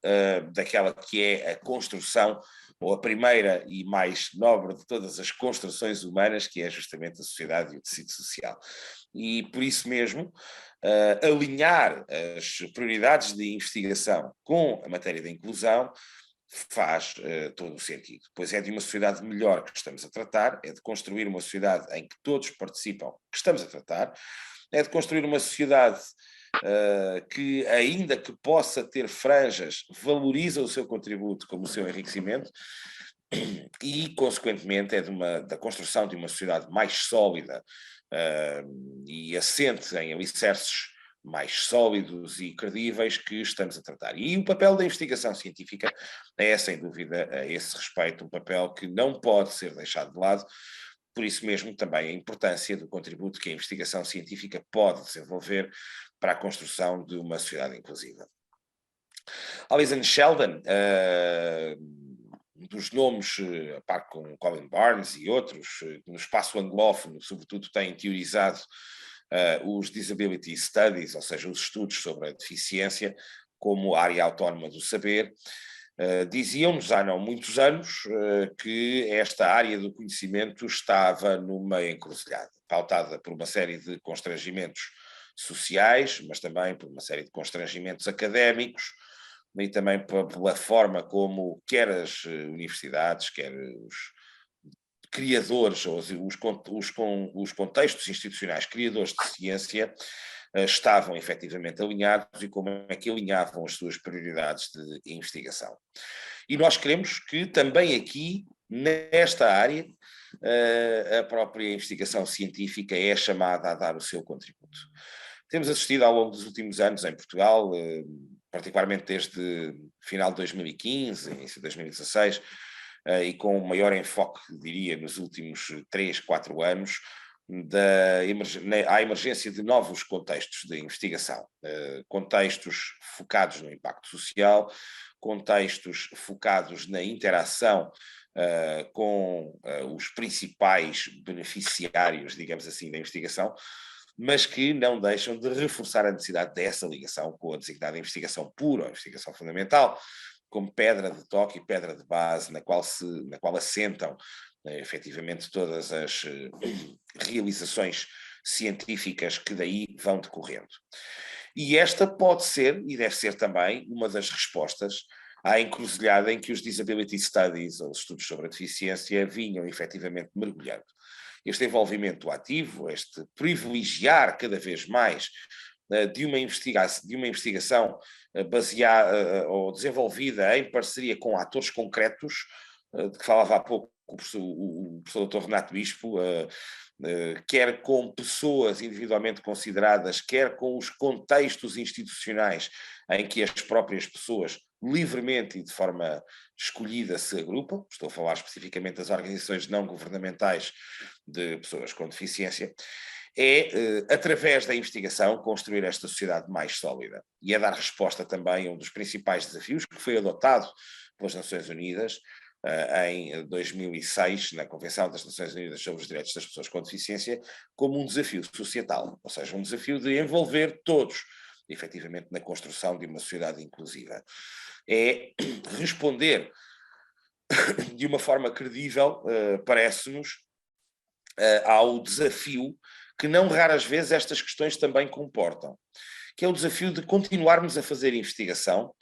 daquela que é a construção, ou a primeira e mais nobre de todas as construções humanas, que é justamente a sociedade e o tecido social. E por isso mesmo, alinhar as prioridades de investigação com a matéria da inclusão faz todo o sentido, pois é de uma sociedade melhor que estamos a tratar, é de construir uma sociedade em que todos participam que estamos a tratar, é de construir uma sociedade que, ainda que possa ter franjas, valoriza o seu contributo como o seu enriquecimento e, consequentemente, é da construção de uma sociedade mais sólida e assente em alicerces mais sólidos e credíveis que estamos a tratar. E o papel da investigação científica é, sem dúvida, a esse respeito, um papel que não pode ser deixado de lado. Por isso mesmo, também a importância do contributo que a investigação científica pode desenvolver para a construção de uma sociedade inclusiva. Alison Sheldon, dos nomes, a par com Colin Barnes e outros, no espaço anglófono, sobretudo, têm teorizado os Disability Studies, ou seja, os estudos sobre a deficiência, como área autónoma do saber. Diziam-nos há não muitos anos que esta área do conhecimento estava numa encruzilhada, pautada por uma série de constrangimentos sociais, mas também por uma série de constrangimentos académicos, e também pela forma como quer as universidades, quer os criadores, ou os contextos institucionais criadores de ciência, estavam efetivamente alinhados e como é que alinhavam as suas prioridades de investigação. E nós queremos que também aqui, nesta área, a própria investigação científica é chamada a dar o seu contributo. Temos assistido ao longo dos últimos anos em Portugal, particularmente desde final de 2015, início de 2016, e com maior enfoque, diria, nos últimos 3, 4 anos, à emergência de novos contextos de investigação, contextos focados no impacto social, contextos focados na interação com os principais beneficiários, digamos assim, da investigação, mas que não deixam de reforçar a necessidade dessa ligação com a designada investigação pura, a investigação fundamental, como pedra de toque e pedra de base na qual assentam efetivamente todas as realizações científicas que daí vão decorrendo. E esta pode ser e deve ser também uma das respostas à encruzilhada em que os Disability Studies, ou os estudos sobre a deficiência, vinham efetivamente mergulhando. este envolvimento ativo, este privilegiar cada vez mais de uma investigação baseada ou desenvolvida em parceria com atores concretos, de que falava há pouco o professor Dr. Renato Bispo, quer com pessoas individualmente consideradas, quer com os contextos institucionais em que as próprias pessoas livremente e de forma escolhida se agrupam. Estou a falar especificamente das organizações não governamentais de pessoas com deficiência. É, através da investigação, construir esta sociedade mais sólida. E é dar resposta também a um dos principais desafios que foi adotado pelas Nações Unidas em 2006, na Convenção das Nações Unidas sobre os Direitos das Pessoas com Deficiência, como um desafio societal, ou seja, um desafio de envolver todos, efetivamente, na construção de uma sociedade inclusiva. É responder de uma forma credível, parece-nos, ao desafio que não raras vezes estas questões também comportam, que é o desafio de continuarmos a fazer investigação,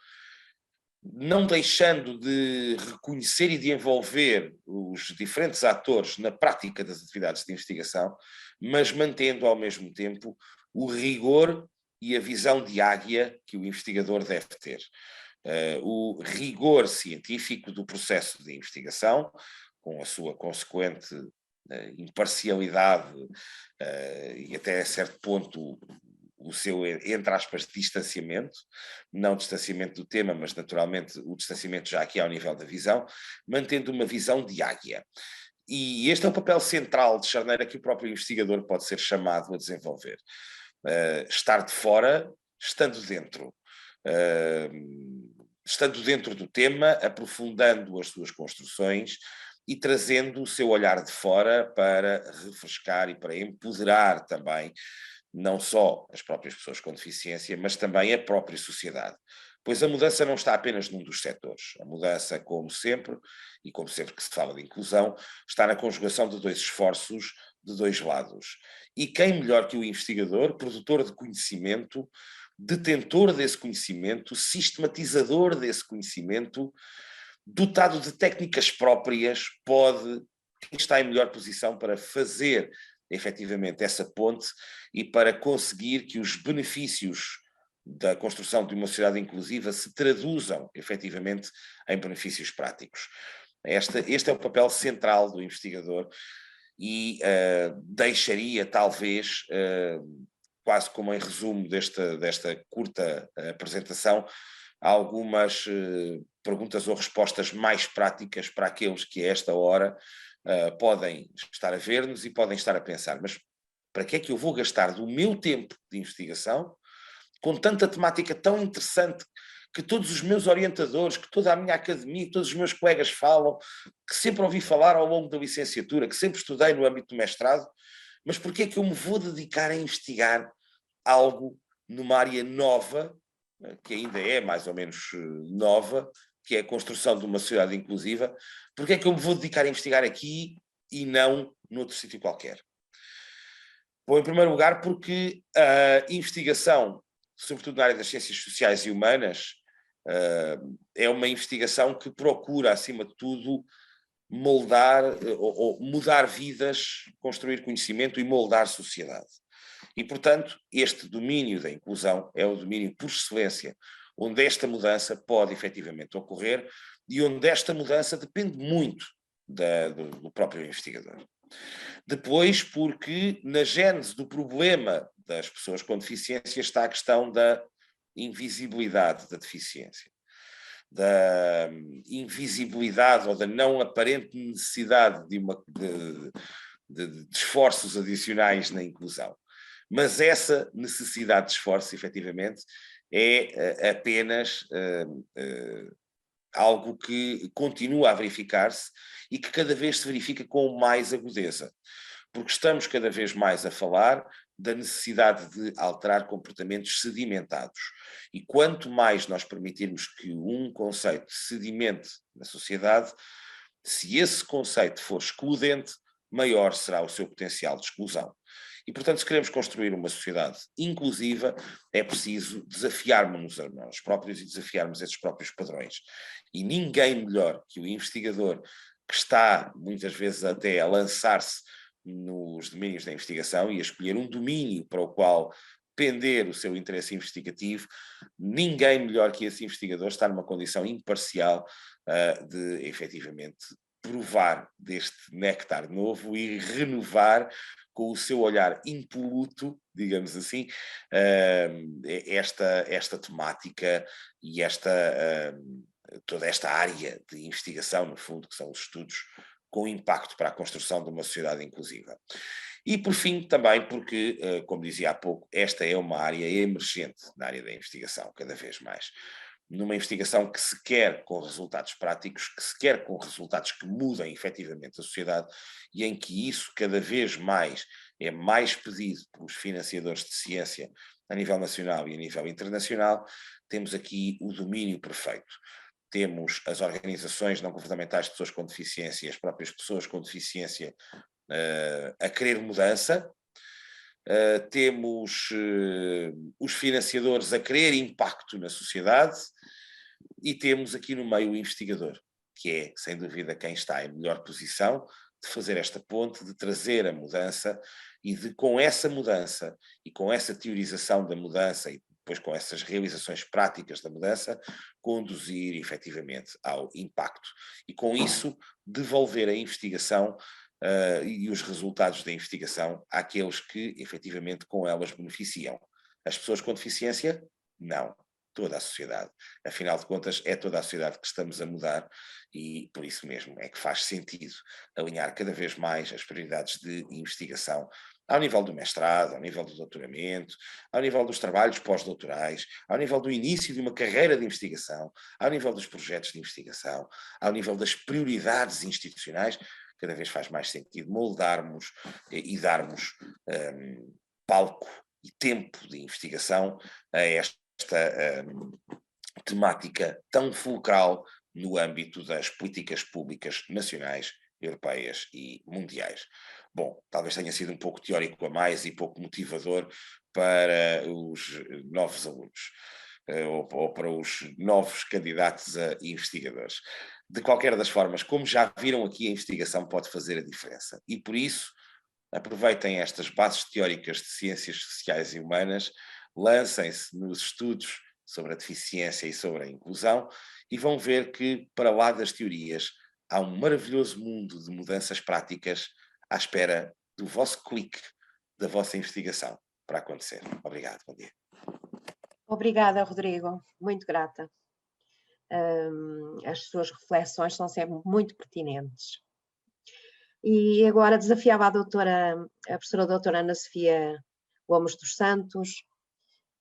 não deixando de reconhecer e de envolver os diferentes atores na prática das atividades de investigação, mas mantendo ao mesmo tempo o rigor e a visão de águia que o investigador deve ter. O rigor científico do processo de investigação, com a sua consequente imparcialidade e até a certo ponto o seu, entre aspas, distanciamento, não distanciamento do tema, mas naturalmente o distanciamento já aqui ao nível da visão, mantendo uma visão de águia. E este é o papel central de charneira que o próprio investigador pode ser chamado a desenvolver. Estar de fora, estando dentro. Estando dentro do tema, aprofundando as suas construções e trazendo o seu olhar de fora para refrescar e para empoderar também não só as próprias pessoas com deficiência, mas também a própria sociedade. Pois a mudança não está apenas num dos setores. A mudança, como sempre, e como sempre que se fala de inclusão, está na conjugação de dois esforços de dois lados. E quem melhor que o investigador, produtor de conhecimento, detentor desse conhecimento, sistematizador desse conhecimento, dotado de técnicas próprias, quem está em melhor posição para fazer efetivamente essa ponte e para conseguir que os benefícios da construção de uma sociedade inclusiva se traduzam efetivamente em benefícios práticos. Este é o papel central do investigador e deixaria talvez, quase como em resumo desta curta apresentação, algumas perguntas ou respostas mais práticas para aqueles que a esta hora podem estar a ver-nos e podem estar a pensar, mas para que é que eu vou gastar do meu tempo de investigação com tanta temática tão interessante que todos os meus orientadores, que toda a minha academia, todos os meus colegas falam, que sempre ouvi falar ao longo da licenciatura, que sempre estudei no âmbito do mestrado, mas por que é que eu me vou dedicar a investigar algo numa área nova, que ainda é mais ou menos nova, que é a construção de uma sociedade inclusiva? Porque é que eu me vou dedicar a investigar aqui e não noutro sítio qualquer? Bom, em primeiro lugar, porque a investigação, sobretudo na área das ciências sociais e humanas, é uma investigação que procura, acima de tudo, moldar ou mudar vidas, construir conhecimento e moldar sociedade. E, portanto, este domínio da inclusão é o domínio por excelência, onde esta mudança pode efetivamente ocorrer e onde esta mudança depende muito do próprio investigador. Depois, porque na gênese do problema das pessoas com deficiência está a questão da invisibilidade da deficiência, da invisibilidade ou da não aparente necessidade de esforços adicionais na inclusão. Mas essa necessidade de esforço, efetivamente, é apenas algo que continua a verificar-se e que cada vez se verifica com mais agudeza, porque estamos cada vez mais a falar da necessidade de alterar comportamentos sedimentados. E quanto mais nós permitirmos que um conceito sedimente na sociedade, se esse conceito for excludente, maior será o seu potencial de exclusão. E, portanto, se queremos construir uma sociedade inclusiva, é preciso desafiarmos-nos a nós próprios e desafiarmos esses próprios padrões. E ninguém melhor que o investigador, que está, muitas vezes, até a lançar-se nos domínios da investigação e a escolher um domínio para o qual pender o seu interesse investigativo, ninguém melhor que esse investigador está numa condição imparcial de, efetivamente, provar deste néctar novo e renovar com o seu olhar impoluto, digamos assim, esta temática e toda esta área de investigação, no fundo, que são os estudos com impacto para a construção de uma sociedade inclusiva. E, por fim, também porque, como dizia há pouco, esta é uma área emergente na área da investigação, cada vez mais. Numa investigação que se quer com resultados práticos, que se quer com resultados que mudem efetivamente a sociedade e em que isso cada vez mais é mais pedido pelos financiadores de ciência a nível nacional e a nível internacional, temos aqui o domínio perfeito. Temos as organizações não governamentais de pessoas com deficiência, as próprias pessoas com deficiência a querer mudança, temos os financiadores a querer impacto na sociedade e temos aqui no meio o investigador, que é, sem dúvida, quem está em melhor posição de fazer esta ponte, de trazer a mudança e de, com essa mudança e com essa teorização da mudança e depois com essas realizações práticas da mudança, conduzir efetivamente ao impacto e com isso devolver a investigação e os resultados da investigação àqueles que efetivamente com elas beneficiam. As pessoas com deficiência? Não. Toda a sociedade. Afinal de contas, é toda a sociedade que estamos a mudar e por isso mesmo é que faz sentido alinhar cada vez mais as prioridades de investigação ao nível do mestrado, ao nível do doutoramento, ao nível dos trabalhos pós-doutorais, ao nível do início de uma carreira de investigação, ao nível dos projetos de investigação, ao nível das prioridades institucionais. Cada vez faz mais sentido moldarmos e darmos palco e tempo de investigação a esta temática tão fulcral no âmbito das políticas públicas nacionais, europeias e mundiais. Bom, talvez tenha sido um pouco teórico a mais e pouco motivador para os novos alunos ou para os novos candidatos a investigadores. De qualquer das formas, como já viram aqui, a investigação pode fazer a diferença. E por isso, aproveitem estas bases teóricas de ciências sociais e humanas, lancem-se nos estudos sobre a deficiência e sobre a inclusão e vão ver que, para lá das teorias, há um maravilhoso mundo de mudanças práticas à espera do vosso clique, da vossa investigação para acontecer. Obrigado, bom dia. Obrigada, Rodrigo, muito grata. As suas reflexões são sempre muito pertinentes. E agora desafiava a professora doutora Ana Sofia Gomes dos Santos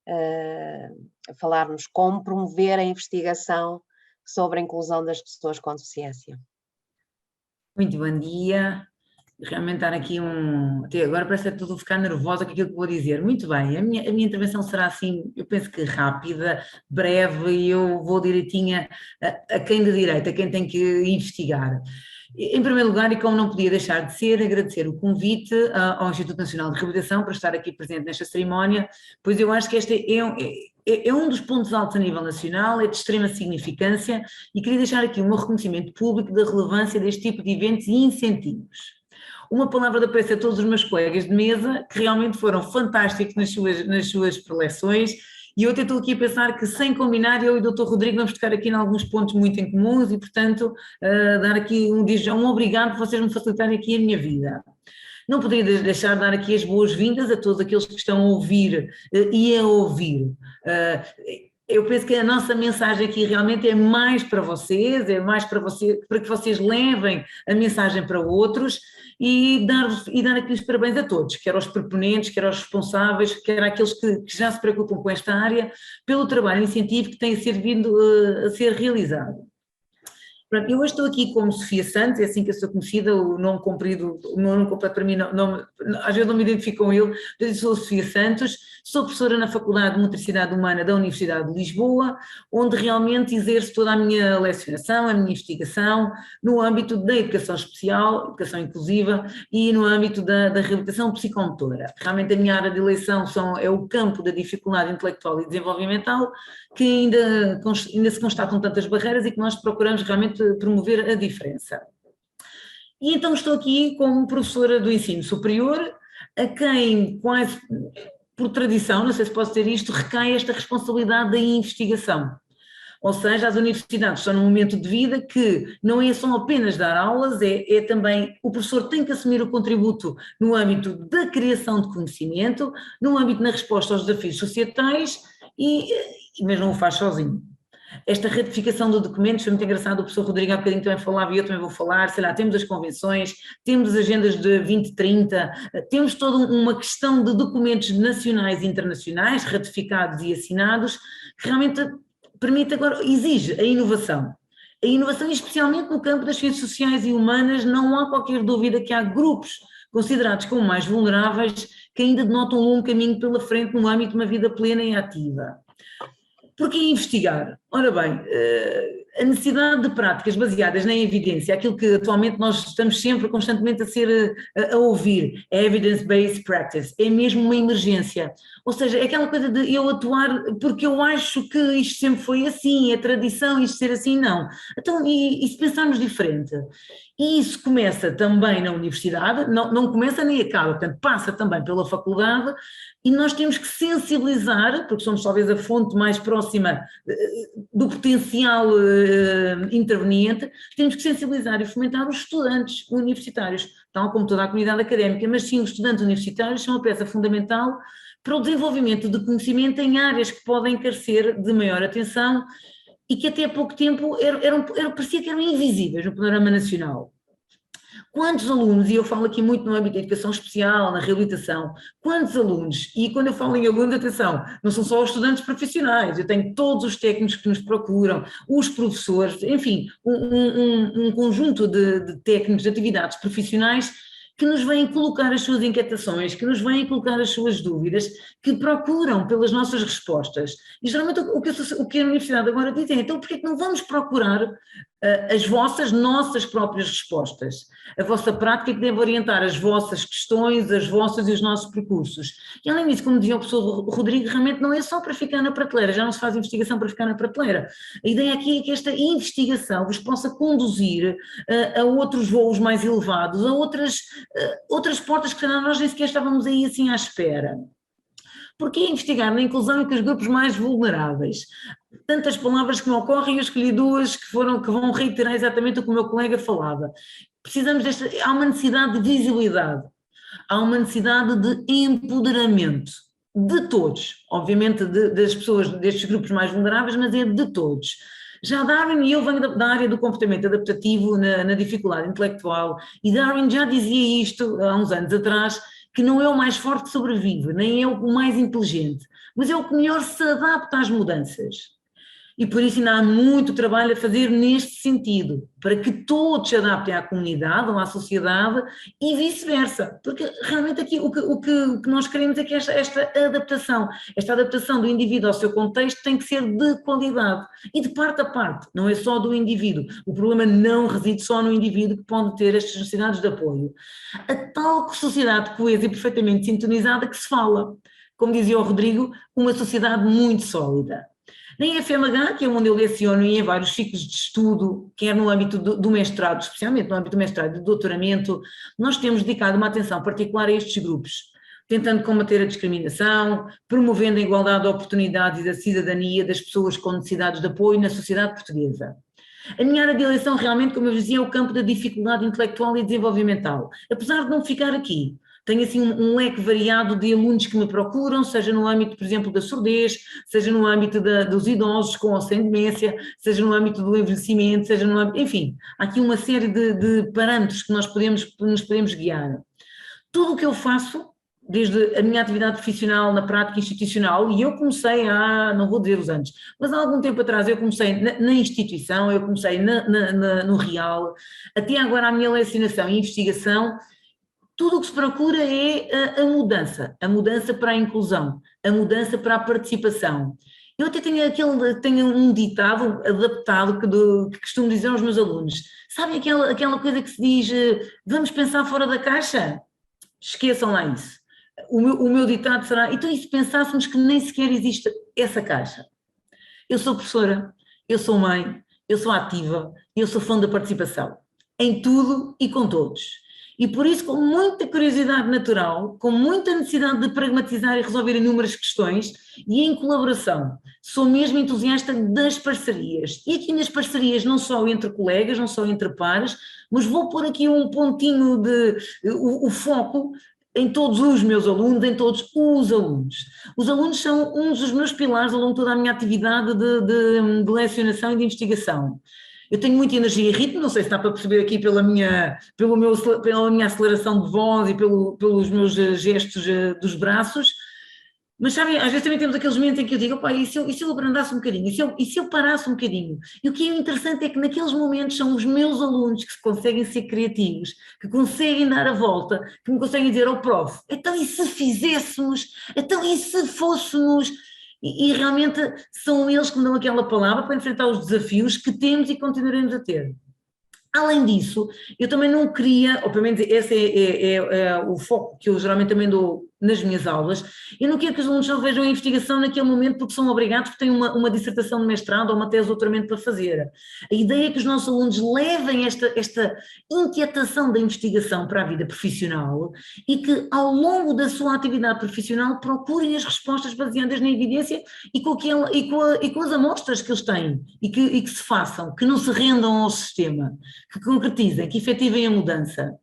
a falar-nos como promover a investigação sobre a inclusão das pessoas com deficiência. Muito bom dia. Realmente estar aqui até agora parece que tudo ficar nervosa com aquilo que vou dizer. Muito bem, a minha intervenção será assim, eu penso que rápida, breve, e eu vou direitinha a quem de direito, a quem tem que investigar. Em primeiro lugar, e como não podia deixar de ser, agradecer o convite ao Instituto Nacional de Reabilitação para estar aqui presente nesta cerimónia, pois eu acho que este é um dos pontos altos a nível nacional, é de extrema significância, e queria deixar aqui o meu reconhecimento público da relevância deste tipo de eventos e incentivos. Uma palavra de apreço a todos os meus colegas de mesa, que realmente foram fantásticos nas suas preleções, e eu até estou aqui a pensar que, sem combinar, eu e o Dr. Rodrigo vamos tocar aqui em alguns pontos muito em comuns e, portanto, dar aqui um obrigado por vocês me facilitarem aqui a minha vida. Não poderia deixar de dar aqui as boas-vindas a todos aqueles que estão a ouvir e a ouvir. Eu penso que a nossa mensagem aqui realmente é mais para vocês, para que vocês levem a mensagem para outros e dar aqui os parabéns a todos, quer aos proponentes, quer aos responsáveis, quer àqueles que já se preocupam com esta área, pelo trabalho incentivo que tem vindo a ser realizado. Pronto, eu hoje estou aqui como Sofia Santos, é assim que eu sou conhecida, o nome comprido, o meu nome completo para mim, às vezes não me identifico com ele, eu sou Sofia Santos, sou professora na Faculdade de Motricidade Humana da Universidade de Lisboa, onde realmente exerço toda a minha lecionação, a minha investigação, no âmbito da educação especial, educação inclusiva e no âmbito da reabilitação psicomotora. Realmente a minha área de eleição é o campo da dificuldade intelectual e desenvolvimental, que ainda se constatam tantas barreiras e que nós procuramos realmente promover a diferença. E então estou aqui como professora do ensino superior, a quem quase por tradição, não sei se posso ter isto, recai esta responsabilidade da investigação. Ou seja, as universidades estão num momento de vida que não é só apenas dar aulas, é também o professor tem que assumir o contributo no âmbito da criação de conhecimento, no âmbito da resposta aos desafios societais, mas não o faz sozinho. Esta ratificação de documentos foi muito engraçado, o professor Rodrigo há bocadinho também falava e eu também vou falar, sei lá, temos as convenções, temos as agendas de 2030, temos toda uma questão de documentos nacionais e internacionais, ratificados e assinados, que realmente permite agora, exige a inovação. A inovação, especialmente no campo das ciências sociais e humanas, não há qualquer dúvida que há grupos considerados como mais vulneráveis que ainda denotam um longo caminho pela frente no âmbito de uma vida plena e ativa. Porquê investigar? Ora bem, a necessidade de práticas baseadas na evidência, aquilo que atualmente nós estamos sempre constantemente a ouvir, é evidence-based practice, é mesmo uma emergência. Ou seja, é aquela coisa de eu atuar porque eu acho que isto sempre foi assim, é tradição isto ser assim, não. Então, e se pensarmos diferente? E isso começa também na universidade, não começa nem acaba, portanto passa também pela faculdade e nós temos que sensibilizar, porque somos talvez a fonte mais próxima do potencial interveniente, temos que sensibilizar e fomentar os estudantes universitários, tal como toda a comunidade académica, mas sim os estudantes universitários são uma peça fundamental para o desenvolvimento de conhecimento em áreas que podem carecer de maior atenção e que até há pouco tempo parecia que eram invisíveis no panorama nacional. Quantos alunos, e eu falo aqui muito no âmbito da educação especial, na reabilitação, quantos alunos, e quando eu falo em alunos, atenção, não são só os estudantes profissionais, eu tenho todos os técnicos que nos procuram, os professores, enfim, um conjunto de técnicos, de atividades profissionais que nos vêm colocar as suas inquietações, que nos vêm colocar as suas dúvidas, que procuram pelas nossas respostas. E geralmente o que a universidade agora diz é, então porquê que não vamos procurar as nossas próprias respostas? A vossa prática que deve orientar as vossas questões, as vossas e os nossos percursos. E além disso, como dizia o professor Rodrigo, realmente não é só para ficar na prateleira, já não se faz investigação para ficar na prateleira. A ideia aqui é que esta investigação vos possa conduzir a outros voos mais elevados, a outras portas que nós nem sequer estávamos aí assim à espera. Porquê investigar na inclusão entre os grupos mais vulneráveis? Tantas palavras que me ocorrem, eu escolhi duas que vão reiterar exatamente o que o meu colega falava. Há uma necessidade de visibilidade, há uma necessidade de empoderamento de todos, obviamente das pessoas destes grupos mais vulneráveis, mas é de todos. Já Darwin, e eu venho da área do comportamento adaptativo na dificuldade intelectual, e Darwin já dizia isto há uns anos atrás, que não é o mais forte que sobrevive, nem é o mais inteligente, mas é o que melhor se adapta às mudanças. E por isso ainda há muito trabalho a fazer neste sentido, para que todos se adaptem à comunidade ou à sociedade e vice-versa, porque realmente aqui o que nós queremos é que esta adaptação do indivíduo ao seu contexto tem que ser de qualidade e de parte a parte, não é só do indivíduo. O problema não reside só no indivíduo que pode ter estas necessidades de apoio. A tal sociedade coesa e perfeitamente sintonizada que se fala, como dizia o Rodrigo, uma sociedade muito sólida. Na IFMH, que é onde eu leciono e em vários ciclos de estudo, quer no âmbito do mestrado, especialmente no âmbito do mestrado e do doutoramento, nós temos dedicado uma atenção particular a estes grupos, tentando combater a discriminação, promovendo a igualdade de oportunidades e da cidadania das pessoas com necessidades de apoio na sociedade portuguesa. A minha área de eleição realmente, como eu dizia, é o campo da dificuldade intelectual e desenvolvimental, apesar de não ficar aqui. Tenho assim um leque variado de alunos que me procuram, seja no âmbito, por exemplo, da surdez, seja no âmbito dos idosos com ou sem demência, seja no âmbito do envelhecimento, seja no âmbito, enfim, há aqui uma série de parâmetros que nos podemos guiar. Tudo o que eu faço, desde a minha atividade profissional na prática institucional, e eu comecei não vou dizer os anos, mas há algum tempo atrás eu comecei na instituição, eu comecei no Real, até agora a minha lecionação e investigação. Tudo o que se procura é a mudança para a inclusão, a mudança para a participação. Eu até tenho um ditado adaptado que costumo dizer aos meus alunos. Sabem aquela coisa que se diz, vamos pensar fora da caixa? Esqueçam lá isso. O meu ditado será, então e se pensássemos que nem sequer existe essa caixa? Eu sou professora, eu sou mãe, eu sou ativa, eu sou fã da participação. em tudo e com todos. E por isso, com muita curiosidade natural, com muita necessidade de pragmatizar e resolver inúmeras questões e em colaboração, sou mesmo entusiasta das parcerias. E aqui nas parcerias, não só entre colegas, não só entre pares, mas vou pôr aqui um pontinho o foco em todos os meus alunos, em todos os alunos. Os alunos são um dos meus pilares ao longo de toda a minha atividade de lecionação e de investigação. Eu tenho muita energia e ritmo, não sei se dá para perceber aqui pela minha aceleração de voz e pelos meus gestos dos braços, mas sabem, às vezes também temos aqueles momentos em que eu digo, opa, e se eu abrandasse um bocadinho, e se eu parasse um bocadinho? E o que é interessante é que naqueles momentos são os meus alunos que conseguem ser criativos, que conseguem dar a volta, que me conseguem dizer, oh prof, então e se fizéssemos, então e se fôssemos... E realmente são eles que me dão aquela palavra para enfrentar os desafios que temos e continuaremos a ter. Além disso, eu também não queria, ou pelo menos esse é o foco que eu geralmente também dou nas minhas aulas, eu não quero que os alunos só vejam a investigação naquele momento porque são obrigados, porque têm uma dissertação de mestrado ou uma tese de doutoramento para fazer. A ideia é que os nossos alunos levem esta inquietação da investigação para a vida profissional e que ao longo da sua atividade profissional procurem as respostas baseadas na evidência e com as amostras que eles têm e que se façam, que não se rendam ao sistema, que concretizem, que efetivem a mudança.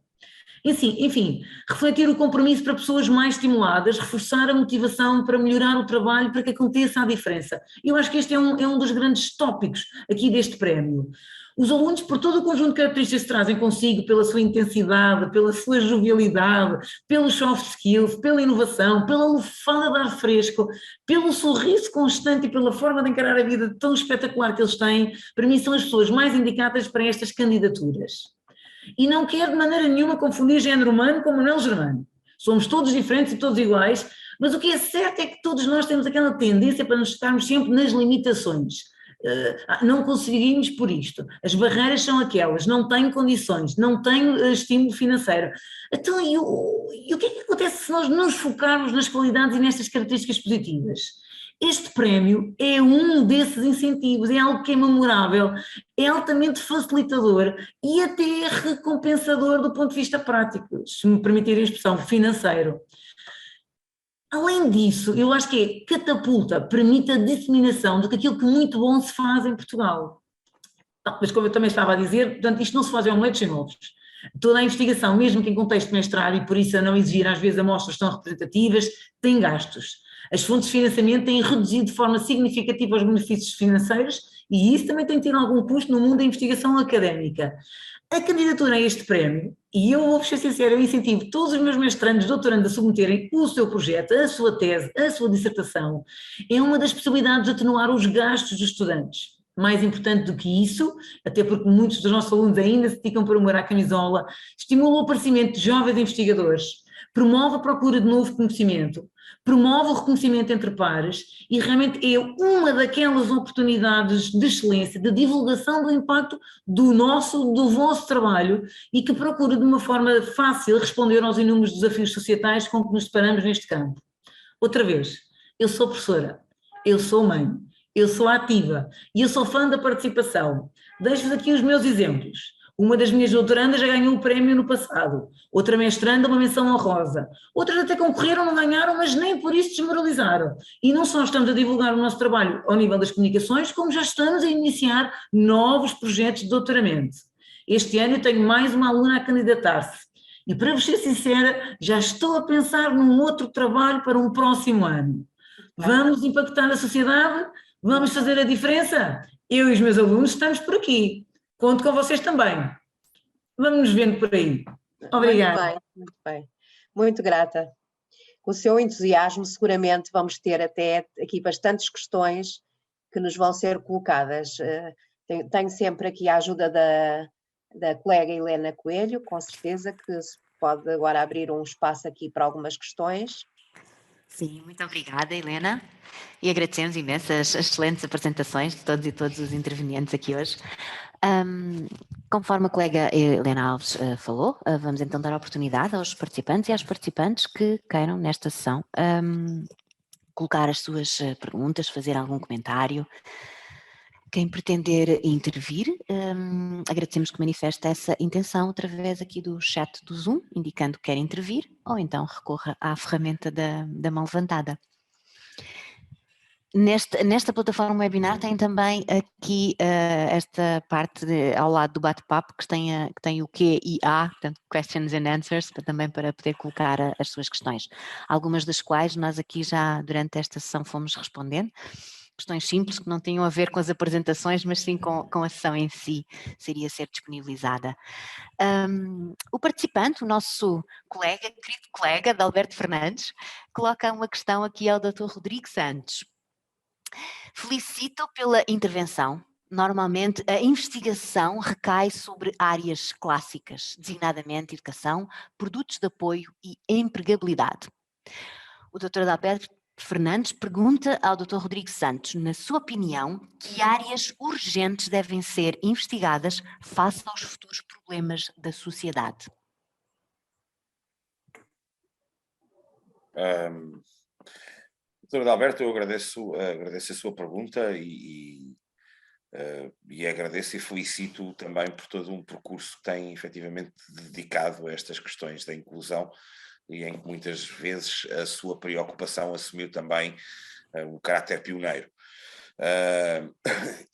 Enfim, refletir o compromisso para pessoas mais estimuladas, reforçar a motivação para melhorar o trabalho, para que aconteça a diferença. Eu acho que este é um dos grandes tópicos aqui deste prémio. Os alunos, por todo o conjunto de características que trazem consigo, pela sua intensidade, pela sua jovialidade, pelos soft skills, pela inovação, pela lufada de ar fresco, pelo sorriso constante e pela forma de encarar a vida tão espetacular que eles têm, para mim são as pessoas mais indicadas para estas candidaturas. E não quero de maneira nenhuma confundir género humano com Manuel Germano. Somos todos diferentes e todos iguais, mas o que é certo é que todos nós temos aquela tendência para nos estarmos sempre nas limitações. Não conseguimos por isto. As barreiras são aquelas, não tenho condições, não tenho estímulo financeiro. Então, e o que é que acontece se nós nos focarmos nas qualidades e nestas características positivas? Este prémio é um desses incentivos, é algo que é memorável, é altamente facilitador e até recompensador do ponto de vista prático, se me permitirem a expressão, financeiro. Além disso, eu acho que é catapulta, permite a disseminação de aquilo que muito bom se faz em Portugal. Mas como eu também estava a dizer, portanto, isto não se faz em omeletes sem ovos. Toda a investigação, mesmo que em contexto de mestrado, e por isso a não exigir às vezes amostras tão representativas, tem gastos. As fontes de financiamento têm reduzido de forma significativa os benefícios financeiros e isso também tem tido algum custo no mundo da investigação académica. A candidatura a este prémio, e eu vou ser sincero, eu incentivo todos os meus mestrandos, doutorandos a submeterem o seu projeto, a sua tese, a sua dissertação, é uma das possibilidades de atenuar os gastos dos estudantes. Mais importante do que isso, até porque muitos dos nossos alunos ainda se dedicam por amor à camisola, estimula o aparecimento de jovens investigadores, promove a procura de novo conhecimento, promove o reconhecimento entre pares e realmente é uma daquelas oportunidades de excelência, de divulgação do impacto do vosso trabalho e que procura de uma forma fácil responder aos inúmeros desafios societais com que nos deparamos neste campo. Outra vez, eu sou professora, eu sou mãe, eu sou ativa e eu sou fã da participação. Deixo-vos aqui os meus exemplos. Uma das minhas doutorandas já ganhou o prémio no passado, outra mestranda uma menção honrosa, outras até concorreram, não ganharam, mas nem por isso desmoralizaram. E não só estamos a divulgar o nosso trabalho ao nível das comunicações, como já estamos a iniciar novos projetos de doutoramento. Este ano eu tenho mais uma aluna a candidatar-se. E para vos ser sincera, já estou a pensar num outro trabalho para um próximo ano. Vamos impactar a sociedade? Vamos fazer a diferença? Eu e os meus alunos estamos por aqui. Conto com vocês também. Vamos nos vendo por aí. Obrigada. Muito bem. Muito grata. Com o seu entusiasmo, seguramente vamos ter até aqui bastantes questões que nos vão ser colocadas. Tenho sempre aqui a ajuda da colega Helena Coelho, com certeza que se pode agora abrir um espaço aqui para algumas questões. Sim, muito obrigada, Helena, e agradecemos imenso as excelentes apresentações de todos e todos os intervenientes aqui hoje. Conforme a colega Helena Alves falou, vamos então dar a oportunidade aos participantes e às participantes que queiram nesta sessão colocar as suas perguntas, fazer algum comentário. Quem pretender intervir, agradecemos que manifeste essa intenção através aqui do chat do Zoom, indicando que quer intervir, ou então recorra à ferramenta da mão levantada. Nesta plataforma webinar tem também aqui esta parte ao lado do bate-papo que tem o Q e A, portanto Questions and Answers, também para poder colocar as suas questões. Algumas das quais nós aqui já durante esta sessão fomos respondendo. Questões simples que não tinham a ver com as apresentações, mas sim com a sessão em si, seria ser disponibilizada. O participante, o nosso querido colega, Adalberto Fernandes, coloca uma questão aqui ao Dr. Rodrigo Santos. Felicito pela intervenção. Normalmente a investigação recai sobre áreas clássicas, designadamente educação, produtos de apoio e empregabilidade. O Dr. Adalberto Fernandes pergunta ao Dr. Rodrigo Santos, na sua opinião, que áreas urgentes devem ser investigadas face aos futuros problemas da sociedade? Dr. Adalberto, eu agradeço a sua pergunta e agradeço e felicito também por todo um percurso que tem efetivamente dedicado a estas questões da inclusão e em que muitas vezes a sua preocupação assumiu também um caráter pioneiro.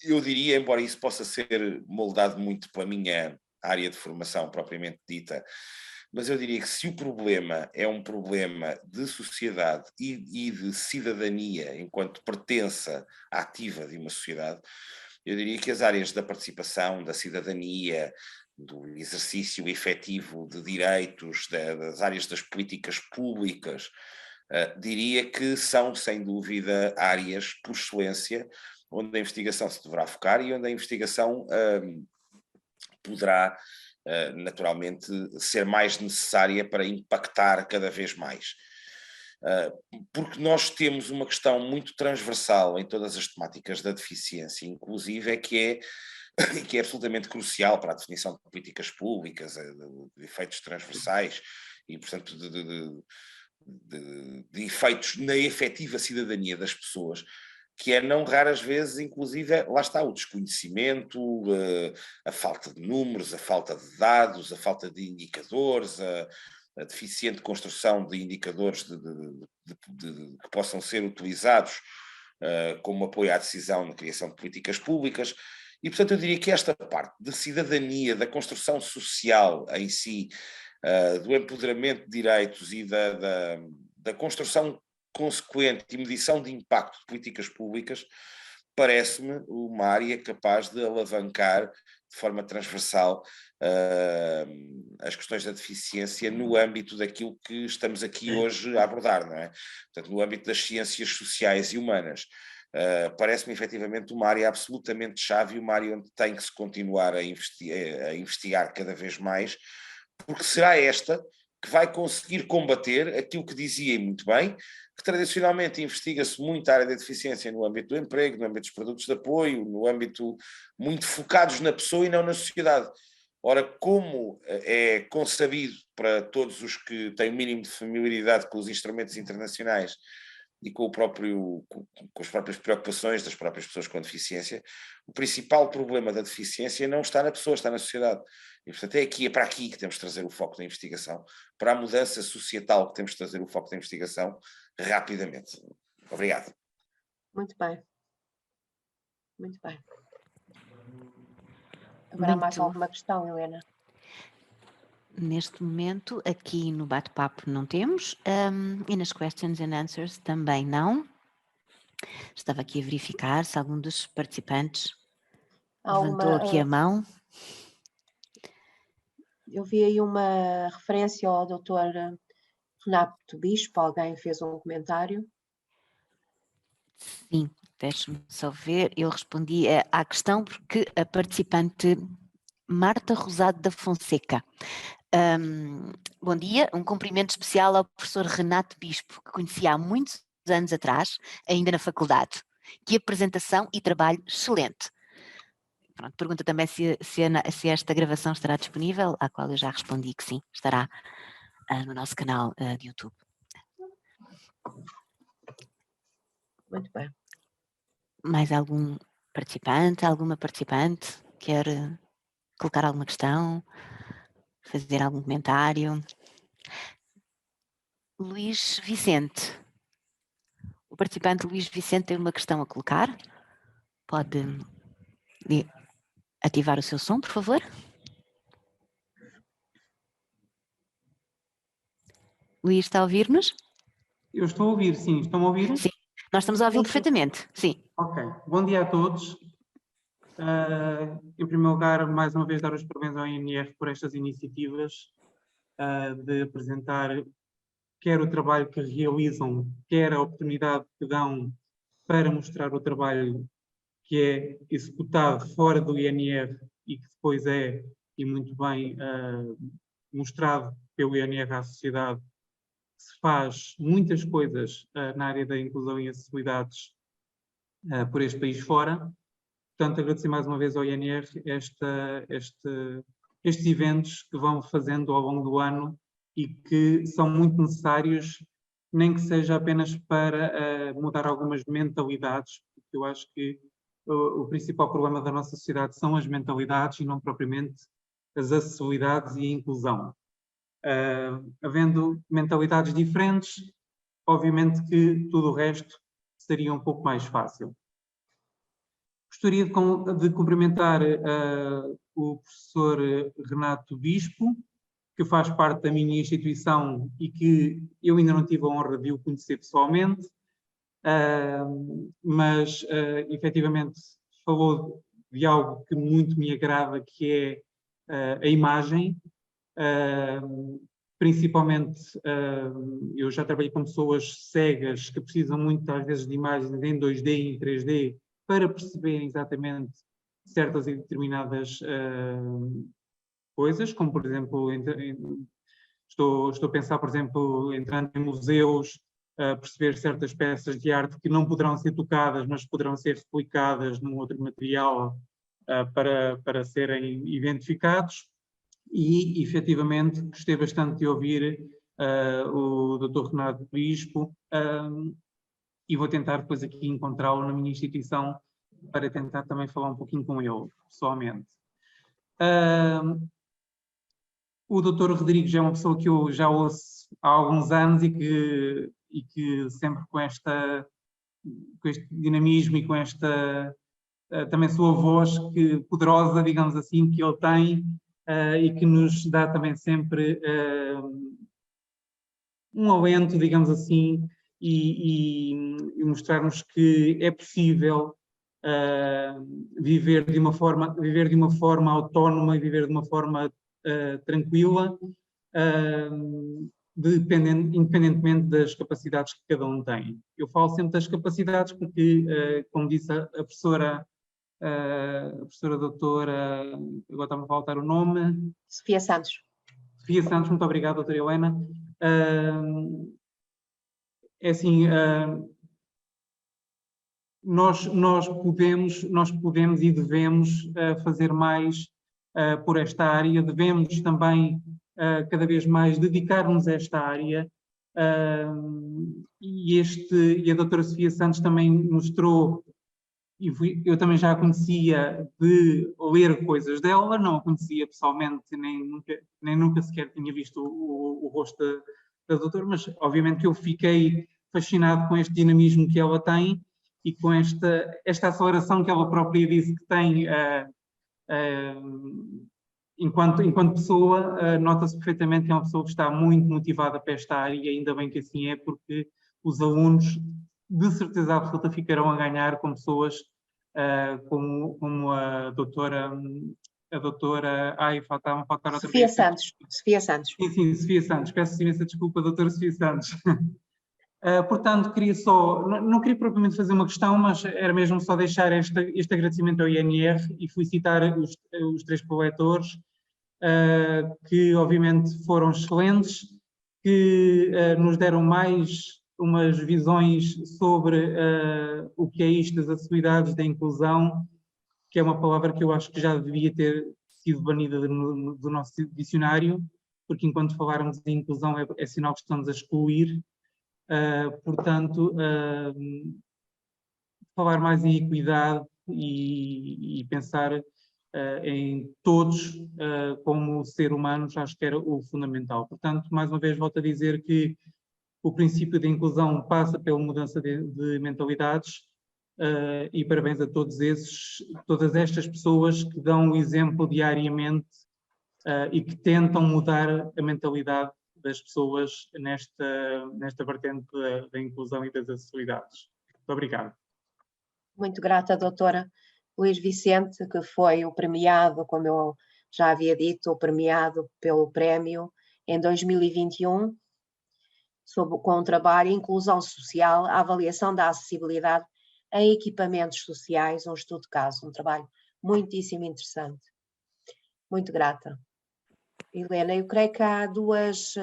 Eu diria, embora isso possa ser moldado muito pela minha área de formação propriamente dita, mas eu diria que se o problema é um problema de sociedade e de cidadania enquanto pertença ativa de uma sociedade, eu diria que as áreas da participação, da cidadania, do exercício efetivo de direitos, das áreas das políticas públicas, diria que são, sem dúvida, áreas por excelência onde a investigação se deverá focar e onde a investigação poderá naturalmente ser mais necessária para impactar cada vez mais. Porque nós temos uma questão muito transversal em todas as temáticas da deficiência, inclusive que é absolutamente crucial para a definição de políticas públicas, de efeitos transversais e, portanto, de efeitos na efetiva cidadania das pessoas, que é não raras vezes, inclusive, lá está, o desconhecimento, a falta de números, a falta de dados, a falta de indicadores, a deficiente construção de indicadores que possam ser utilizados como apoio à decisão na criação de políticas públicas. E, portanto, eu diria que esta parte de cidadania, da construção social em si, do empoderamento de direitos e da construção consequente e medição de impacto de políticas públicas, parece-me uma área capaz de alavancar de forma transversal as questões da deficiência no âmbito daquilo que estamos aqui hoje a abordar, não é? Portanto, no âmbito das ciências sociais e humanas. Parece-me efetivamente uma área absolutamente chave e uma área onde tem que se continuar a investigar cada vez mais, porque será esta que vai conseguir combater aquilo que dizia e muito bem, que tradicionalmente investiga-se muito a área da deficiência no âmbito do emprego, no âmbito dos produtos de apoio, no âmbito muito focados na pessoa e não na sociedade. Ora, como é consabido para todos os que têm o mínimo de familiaridade com os instrumentos internacionais e com as próprias preocupações das próprias pessoas com deficiência, o principal problema da deficiência não está na pessoa, está na sociedade. E, portanto, é para aqui que temos de trazer o foco da investigação, para a mudança societal que temos de trazer o foco da investigação rapidamente. Obrigado. Muito bem. Muito bem. Agora há mais alguma questão, Helena? Neste momento, aqui no bate-papo não temos, e nas questions and answers também não. Estava aqui a verificar se algum dos participantes levantou aqui a mão. Eu vi aí uma referência ao Dr. Renato Bispo, alguém fez um comentário. Sim, deixe-me só ver. Eu respondi à questão porque a participante Marta Rosado da Fonseca. Bom dia, um cumprimento especial ao professor Renato Bispo, que conhecia há muitos anos atrás, ainda na faculdade. Que apresentação e trabalho excelente. Pronto, pergunta também se esta gravação estará disponível, à qual eu já respondi que sim, estará no nosso canal de YouTube. Muito bem. Mais algum participante, alguma participante quer colocar alguma questão, fazer algum comentário? Luís Vicente. O participante Luís Vicente tem uma questão a colocar. Pode ativar o seu som, por favor. Luís, está a ouvir-nos? Eu estou a ouvir, sim. Estão a ouvir? Sim, nós estamos a ouvi-lo perfeitamente. Sim. Ok. Bom dia a todos. Em primeiro lugar, mais uma vez, dar os parabéns ao INF por estas iniciativas de apresentar quer o trabalho que realizam, quer a oportunidade que dão para mostrar o trabalho que é executado fora do INF e que depois é, e muito bem, mostrado pelo INF à sociedade. Se faz muitas coisas na área da inclusão e acessibilidades por este país fora. Portanto, agradecer mais uma vez ao INR estes eventos que vão fazendo ao longo do ano e que são muito necessários, nem que seja apenas para mudar algumas mentalidades, porque eu acho que o principal problema da nossa sociedade são as mentalidades e não propriamente as acessibilidades e a inclusão. Havendo mentalidades diferentes, obviamente que tudo o resto seria um pouco mais fácil. Gostaria de cumprimentar o professor Renato Bispo, que faz parte da minha instituição e que eu ainda não tive a honra de o conhecer pessoalmente, mas efetivamente falou de algo que muito me agrada, que é a imagem. Principalmente, eu já trabalhei com pessoas cegas que precisam muito, às vezes, de imagens em 2D e em 3D para perceberem exatamente certas e determinadas coisas, como, por exemplo, estou a pensar, por exemplo, entrando em museus, perceber certas peças de arte que não poderão ser tocadas, mas poderão ser replicadas num outro material para serem identificados. E, efetivamente, gostei bastante de ouvir o Dr. Renato Bispo e vou tentar depois aqui encontrá-lo na minha instituição para tentar também falar um pouquinho com ele, pessoalmente. O Dr. Rodrigues é uma pessoa que eu já ouço há alguns anos e que sempre com este dinamismo e com esta também sua voz poderosa, digamos assim, que ele tem, e que nos dá também sempre um alento, digamos assim, e mostrar-nos que é possível viver de uma forma autónoma e viver de uma forma tranquila, independentemente das capacidades que cada um tem. Eu falo sempre das capacidades porque, como disse a professora doutora, agora está-me a faltar o nome. Sofia Santos. Sofia Santos, muito obrigado, doutora Helena. É assim, nós podemos e devemos fazer mais por esta área, devemos também cada vez mais dedicar-nos a esta área, e a doutora Sofia Santos também mostrou, e eu também já a conhecia de ler coisas dela, não a conhecia pessoalmente, nem nunca sequer tinha visto o rosto da doutora, mas obviamente que eu fiquei fascinado com este dinamismo que ela tem e com esta aceleração que ela própria disse que tem enquanto pessoa. Nota-se perfeitamente que é uma pessoa que está muito motivada para esta área e ainda bem que assim é, porque os alunos de certeza absoluta ficarão a ganhar com pessoas como a doutora, faltava outra Sofia vez. Santos. Sofia Santos. Sim, Sofia Santos. Peço imensa desculpa, doutora Sofia Santos. Portanto, não queria propriamente fazer uma questão, mas era mesmo só deixar este agradecimento ao INR e felicitar os três proletores, que obviamente foram excelentes, que nos deram mais umas visões sobre o que é isto das acessibilidades, da inclusão, que é uma palavra que eu acho que já devia ter sido banida do nosso dicionário, porque enquanto falarmos de inclusão é sinal que estamos a excluir. Portanto, falar mais em equidade, e pensar em todos como seres humanos, acho que era o fundamental. Portanto, mais uma vez volto a dizer que o princípio da inclusão passa pela mudança de mentalidades e parabéns a todas estas pessoas que dão o exemplo diariamente e que tentam mudar a mentalidade das pessoas nesta vertente da inclusão e das acessibilidades. Muito obrigado. Muito grata, doutora Luís Vicente, que foi o premiado, como eu já havia dito, o premiado pelo prémio em 2021, com o trabalho Inclusão Social, a avaliação da acessibilidade em equipamentos sociais, um estudo de caso, um trabalho muitíssimo interessante. Muito grata. Helena, eu creio que há duas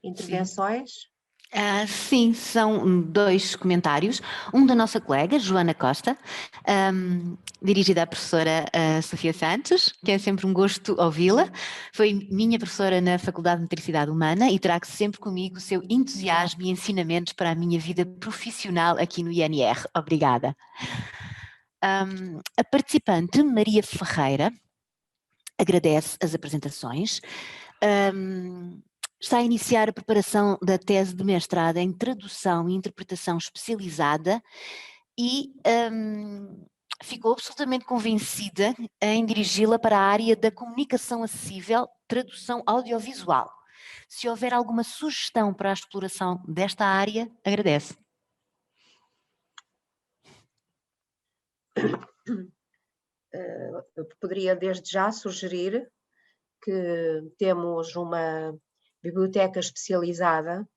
intervenções. Sim, são 2 comentários. Um da nossa colega, Joana Costa, dirigida à professora Sofia Santos, que é sempre um gosto ouvi-la. Foi minha professora na Faculdade de Motricidade Humana e trago sempre comigo o seu entusiasmo e ensinamentos para a minha vida profissional aqui no INR. Obrigada. A participante, Maria Ferreira, agradece as apresentações. Está a iniciar a preparação da tese de mestrado em tradução e interpretação especializada e ficou absolutamente convencida em dirigi-la para a área da comunicação acessível, tradução audiovisual. Se houver alguma sugestão para a exploração desta área, agradece. Eu poderia desde já sugerir que temos uma biblioteca especializada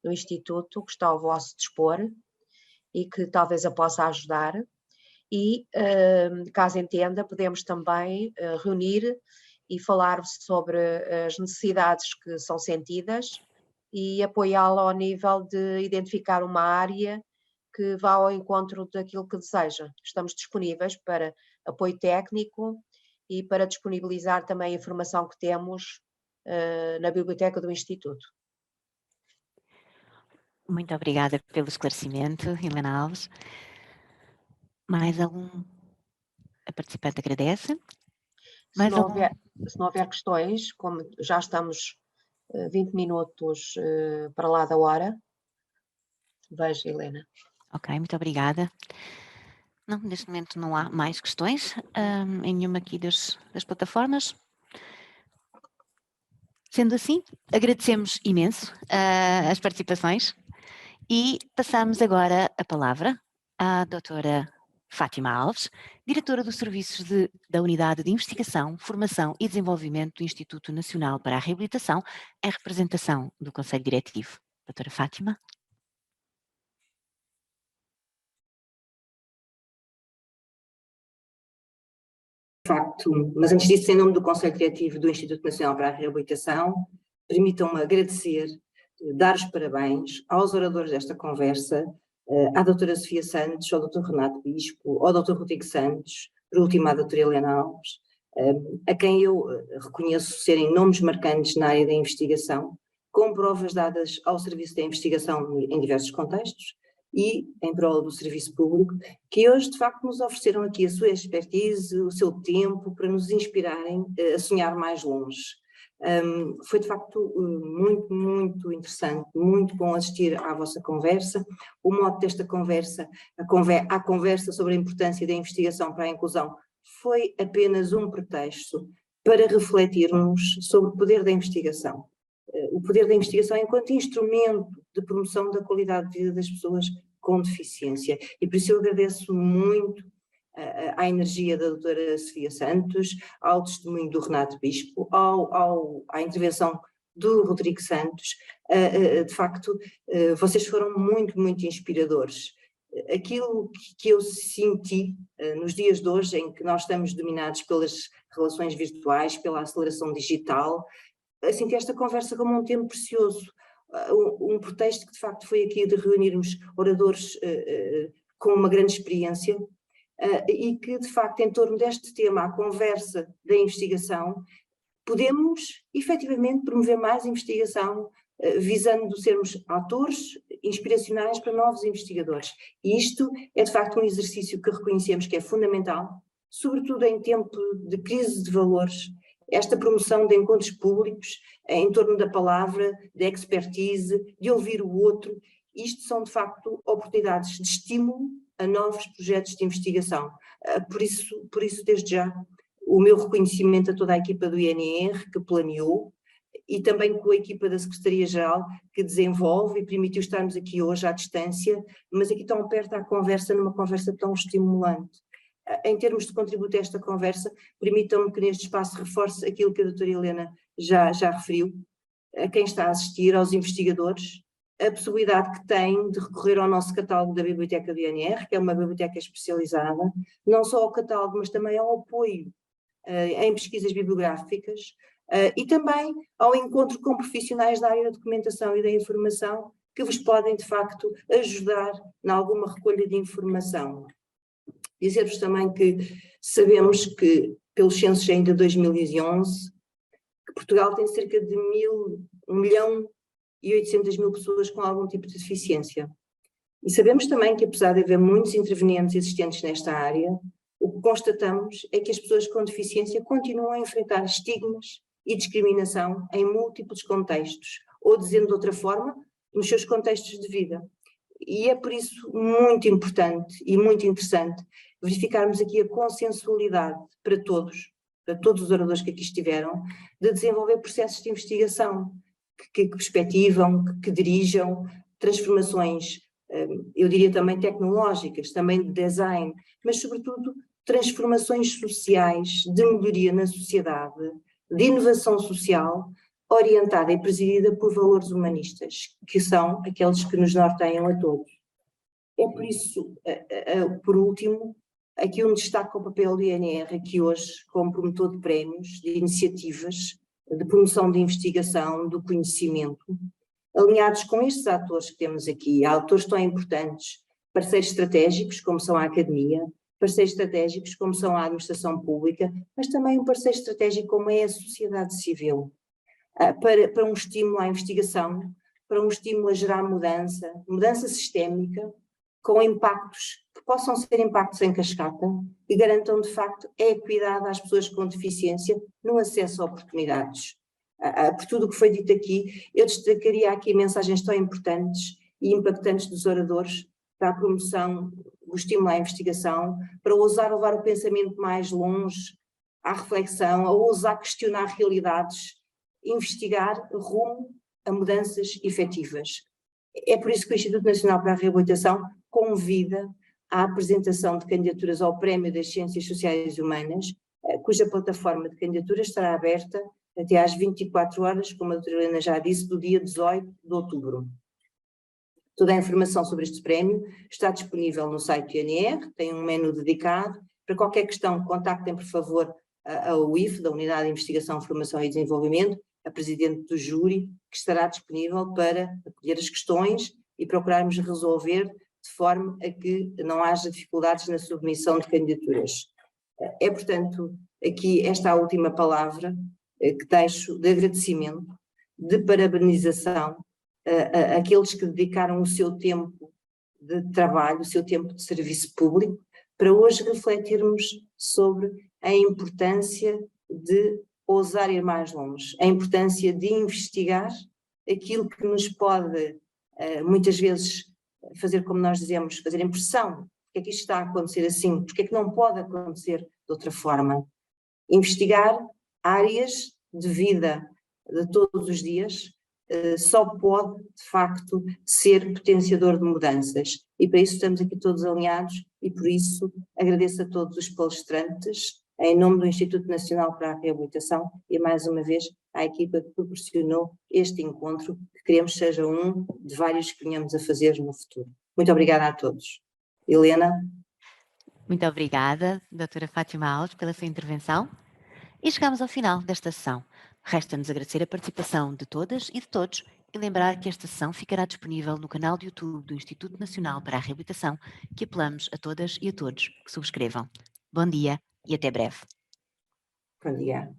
no Instituto que está ao vosso dispor e que talvez a possa ajudar e, caso entenda, podemos também reunir e falar sobre as necessidades que são sentidas e apoiá-la ao nível de identificar uma área que vá ao encontro daquilo que deseja. Estamos disponíveis para apoio técnico e para disponibilizar também a informação que temos na biblioteca do Instituto. Muito obrigada pelo esclarecimento, Helena Alves. Mais algum? A participante agradece. Se não houver questões, como já estamos 20 minutos para lá da hora, veja, Helena. Ok, muito obrigada. Não, neste momento não há mais questões em nenhuma aqui das plataformas. Sendo assim, agradecemos imenso as participações e passamos agora a palavra à doutora Fátima Alves, diretora dos Serviços da Unidade de Investigação, Formação e Desenvolvimento do Instituto Nacional para a Reabilitação, em representação do Conselho Diretivo. Doutora Fátima. Facto, mas antes disso, em nome do Conselho Diretivo do Instituto Nacional para a Reabilitação, permitam-me agradecer, dar os parabéns aos oradores desta conversa, à doutora Sofia Santos, ao doutor Renato Bispo, ao doutor Rodrigo Santos, por último à doutora Helena Alves, a quem eu reconheço serem nomes marcantes na área da investigação, com provas dadas ao serviço da investigação em diversos contextos, e em prol do serviço público, que hoje de facto nos ofereceram aqui a sua expertise, o seu tempo, para nos inspirarem a sonhar mais longe. Foi de facto muito, muito interessante, muito bom assistir à vossa conversa. O mote desta conversa, a conversa sobre a importância da investigação para a inclusão, foi apenas um pretexto para refletirmos sobre o poder da investigação. O poder da investigação enquanto instrumento de promoção da qualidade de vida das pessoas com deficiência. E por isso eu agradeço muito à energia da doutora Sofia Santos, ao testemunho do Renato Bispo, à intervenção do Rodrigo Santos. De facto, vocês foram muito, muito inspiradores. Aquilo que eu senti nos dias de hoje, em que nós estamos dominados pelas relações virtuais, pela aceleração digital, senti esta conversa como um tempo precioso, um pretexto que de facto foi aqui de reunirmos oradores com uma grande experiência e que de facto em torno deste tema, a conversa da investigação, podemos efetivamente promover mais investigação visando sermos atores inspiracionais para novos investigadores. E isto é, de facto, um exercício que reconhecemos que é fundamental, sobretudo em tempo de crise de valores, esta promoção de encontros públicos em torno da palavra, da expertise, de ouvir o outro. Isto são, de facto, oportunidades de estímulo a novos projetos de investigação. Por isso, desde já, o meu reconhecimento a toda a equipa do INR que planeou e também com a equipa da Secretaria-Geral que desenvolve e permitiu estarmos aqui hoje à distância, mas aqui tão perto à conversa, numa conversa tão estimulante. Em termos de contributo a esta conversa, permitam-me que neste espaço reforce aquilo que a doutora Helena já referiu, a quem está a assistir, aos investigadores, a possibilidade que têm de recorrer ao nosso catálogo da Biblioteca do INR, que é uma biblioteca especializada, não só ao catálogo, mas também ao apoio em pesquisas bibliográficas e também ao encontro com profissionais da área da documentação e da informação que vos podem, de facto, ajudar em alguma recolha de informação. Dizer-vos também que sabemos que, pelos censos ainda de 2011, que Portugal tem cerca de 1.800.000 pessoas com algum tipo de deficiência. E sabemos também que, apesar de haver muitos intervenientes existentes nesta área, o que constatamos é que as pessoas com deficiência continuam a enfrentar estigmas e discriminação em múltiplos contextos, ou dizendo de outra forma, nos seus contextos de vida. E é por isso muito importante e muito interessante verificarmos aqui a consensualidade para todos os oradores que aqui estiveram, de desenvolver processos de investigação que perspectivam, que dirijam transformações, eu diria também tecnológicas, também de design, mas sobretudo transformações sociais, de melhoria na sociedade, de inovação social, orientada e presidida por valores humanistas, que são aqueles que nos norteiam a todos. É por isso, por último, aqui um destaque ao papel do INR aqui hoje como promotor de prémios, de iniciativas, de promoção de investigação, do conhecimento, alinhados com estes atores que temos aqui, atores tão importantes, parceiros estratégicos como são a academia, parceiros estratégicos como são a administração pública, mas também um parceiro estratégico como é a sociedade civil, para um estímulo à investigação, para um estímulo a gerar mudança sistémica, com impactos que possam ser impactos em cascata e garantam de facto a equidade às pessoas com deficiência no acesso a oportunidades. Por tudo o que foi dito aqui, eu destacaria aqui mensagens tão importantes e impactantes dos oradores para a promoção do estímulo à investigação, para ousar levar o pensamento mais longe, à reflexão, a ousar questionar realidades, investigar rumo a mudanças efetivas. É por isso que o Instituto Nacional para a Reabilitação convida à apresentação de candidaturas ao Prémio das Ciências Sociais e Humanas, cuja plataforma de candidaturas estará aberta até às 24 horas, como a doutora Helena já disse, do dia 18 de outubro. Toda a informação sobre este prémio está disponível no site do INR, tem um menu dedicado. Para qualquer questão, contactem, por favor, a UIF, da Unidade de Investigação, Formação e Desenvolvimento, a Presidente do Júri, que estará disponível para acolher as questões e procurarmos resolver de forma a que não haja dificuldades na submissão de candidaturas. É, portanto, aqui esta a última palavra que deixo de agradecimento, de parabenização àqueles que dedicaram o seu tempo de trabalho, o seu tempo de serviço público, para hoje refletirmos sobre a importância de ousar ir mais longe, a importância de investigar aquilo que nos pode, muitas vezes, fazer como nós dizemos, fazer impressão, porque é que isto está a acontecer assim, porque é que não pode acontecer de outra forma. Investigar áreas de vida de todos os dias só pode, de facto, ser potenciador de mudanças. E para isso estamos aqui todos alinhados e por isso agradeço a todos os palestrantes, em nome do Instituto Nacional para a Reabilitação e mais uma vez à equipa que proporcionou este encontro, que queremos seja um de vários que venhamos a fazer no futuro. Muito obrigada a todos. Helena? Muito obrigada, doutora Fátima Alves, pela sua intervenção. E chegamos ao final desta sessão. Resta-nos agradecer a participação de todas e de todos e lembrar que esta sessão ficará disponível no canal de YouTube do Instituto Nacional para a Reabilitação, que apelamos a todas e a todos que subscrevam. Bom dia e até breve. Bom dia.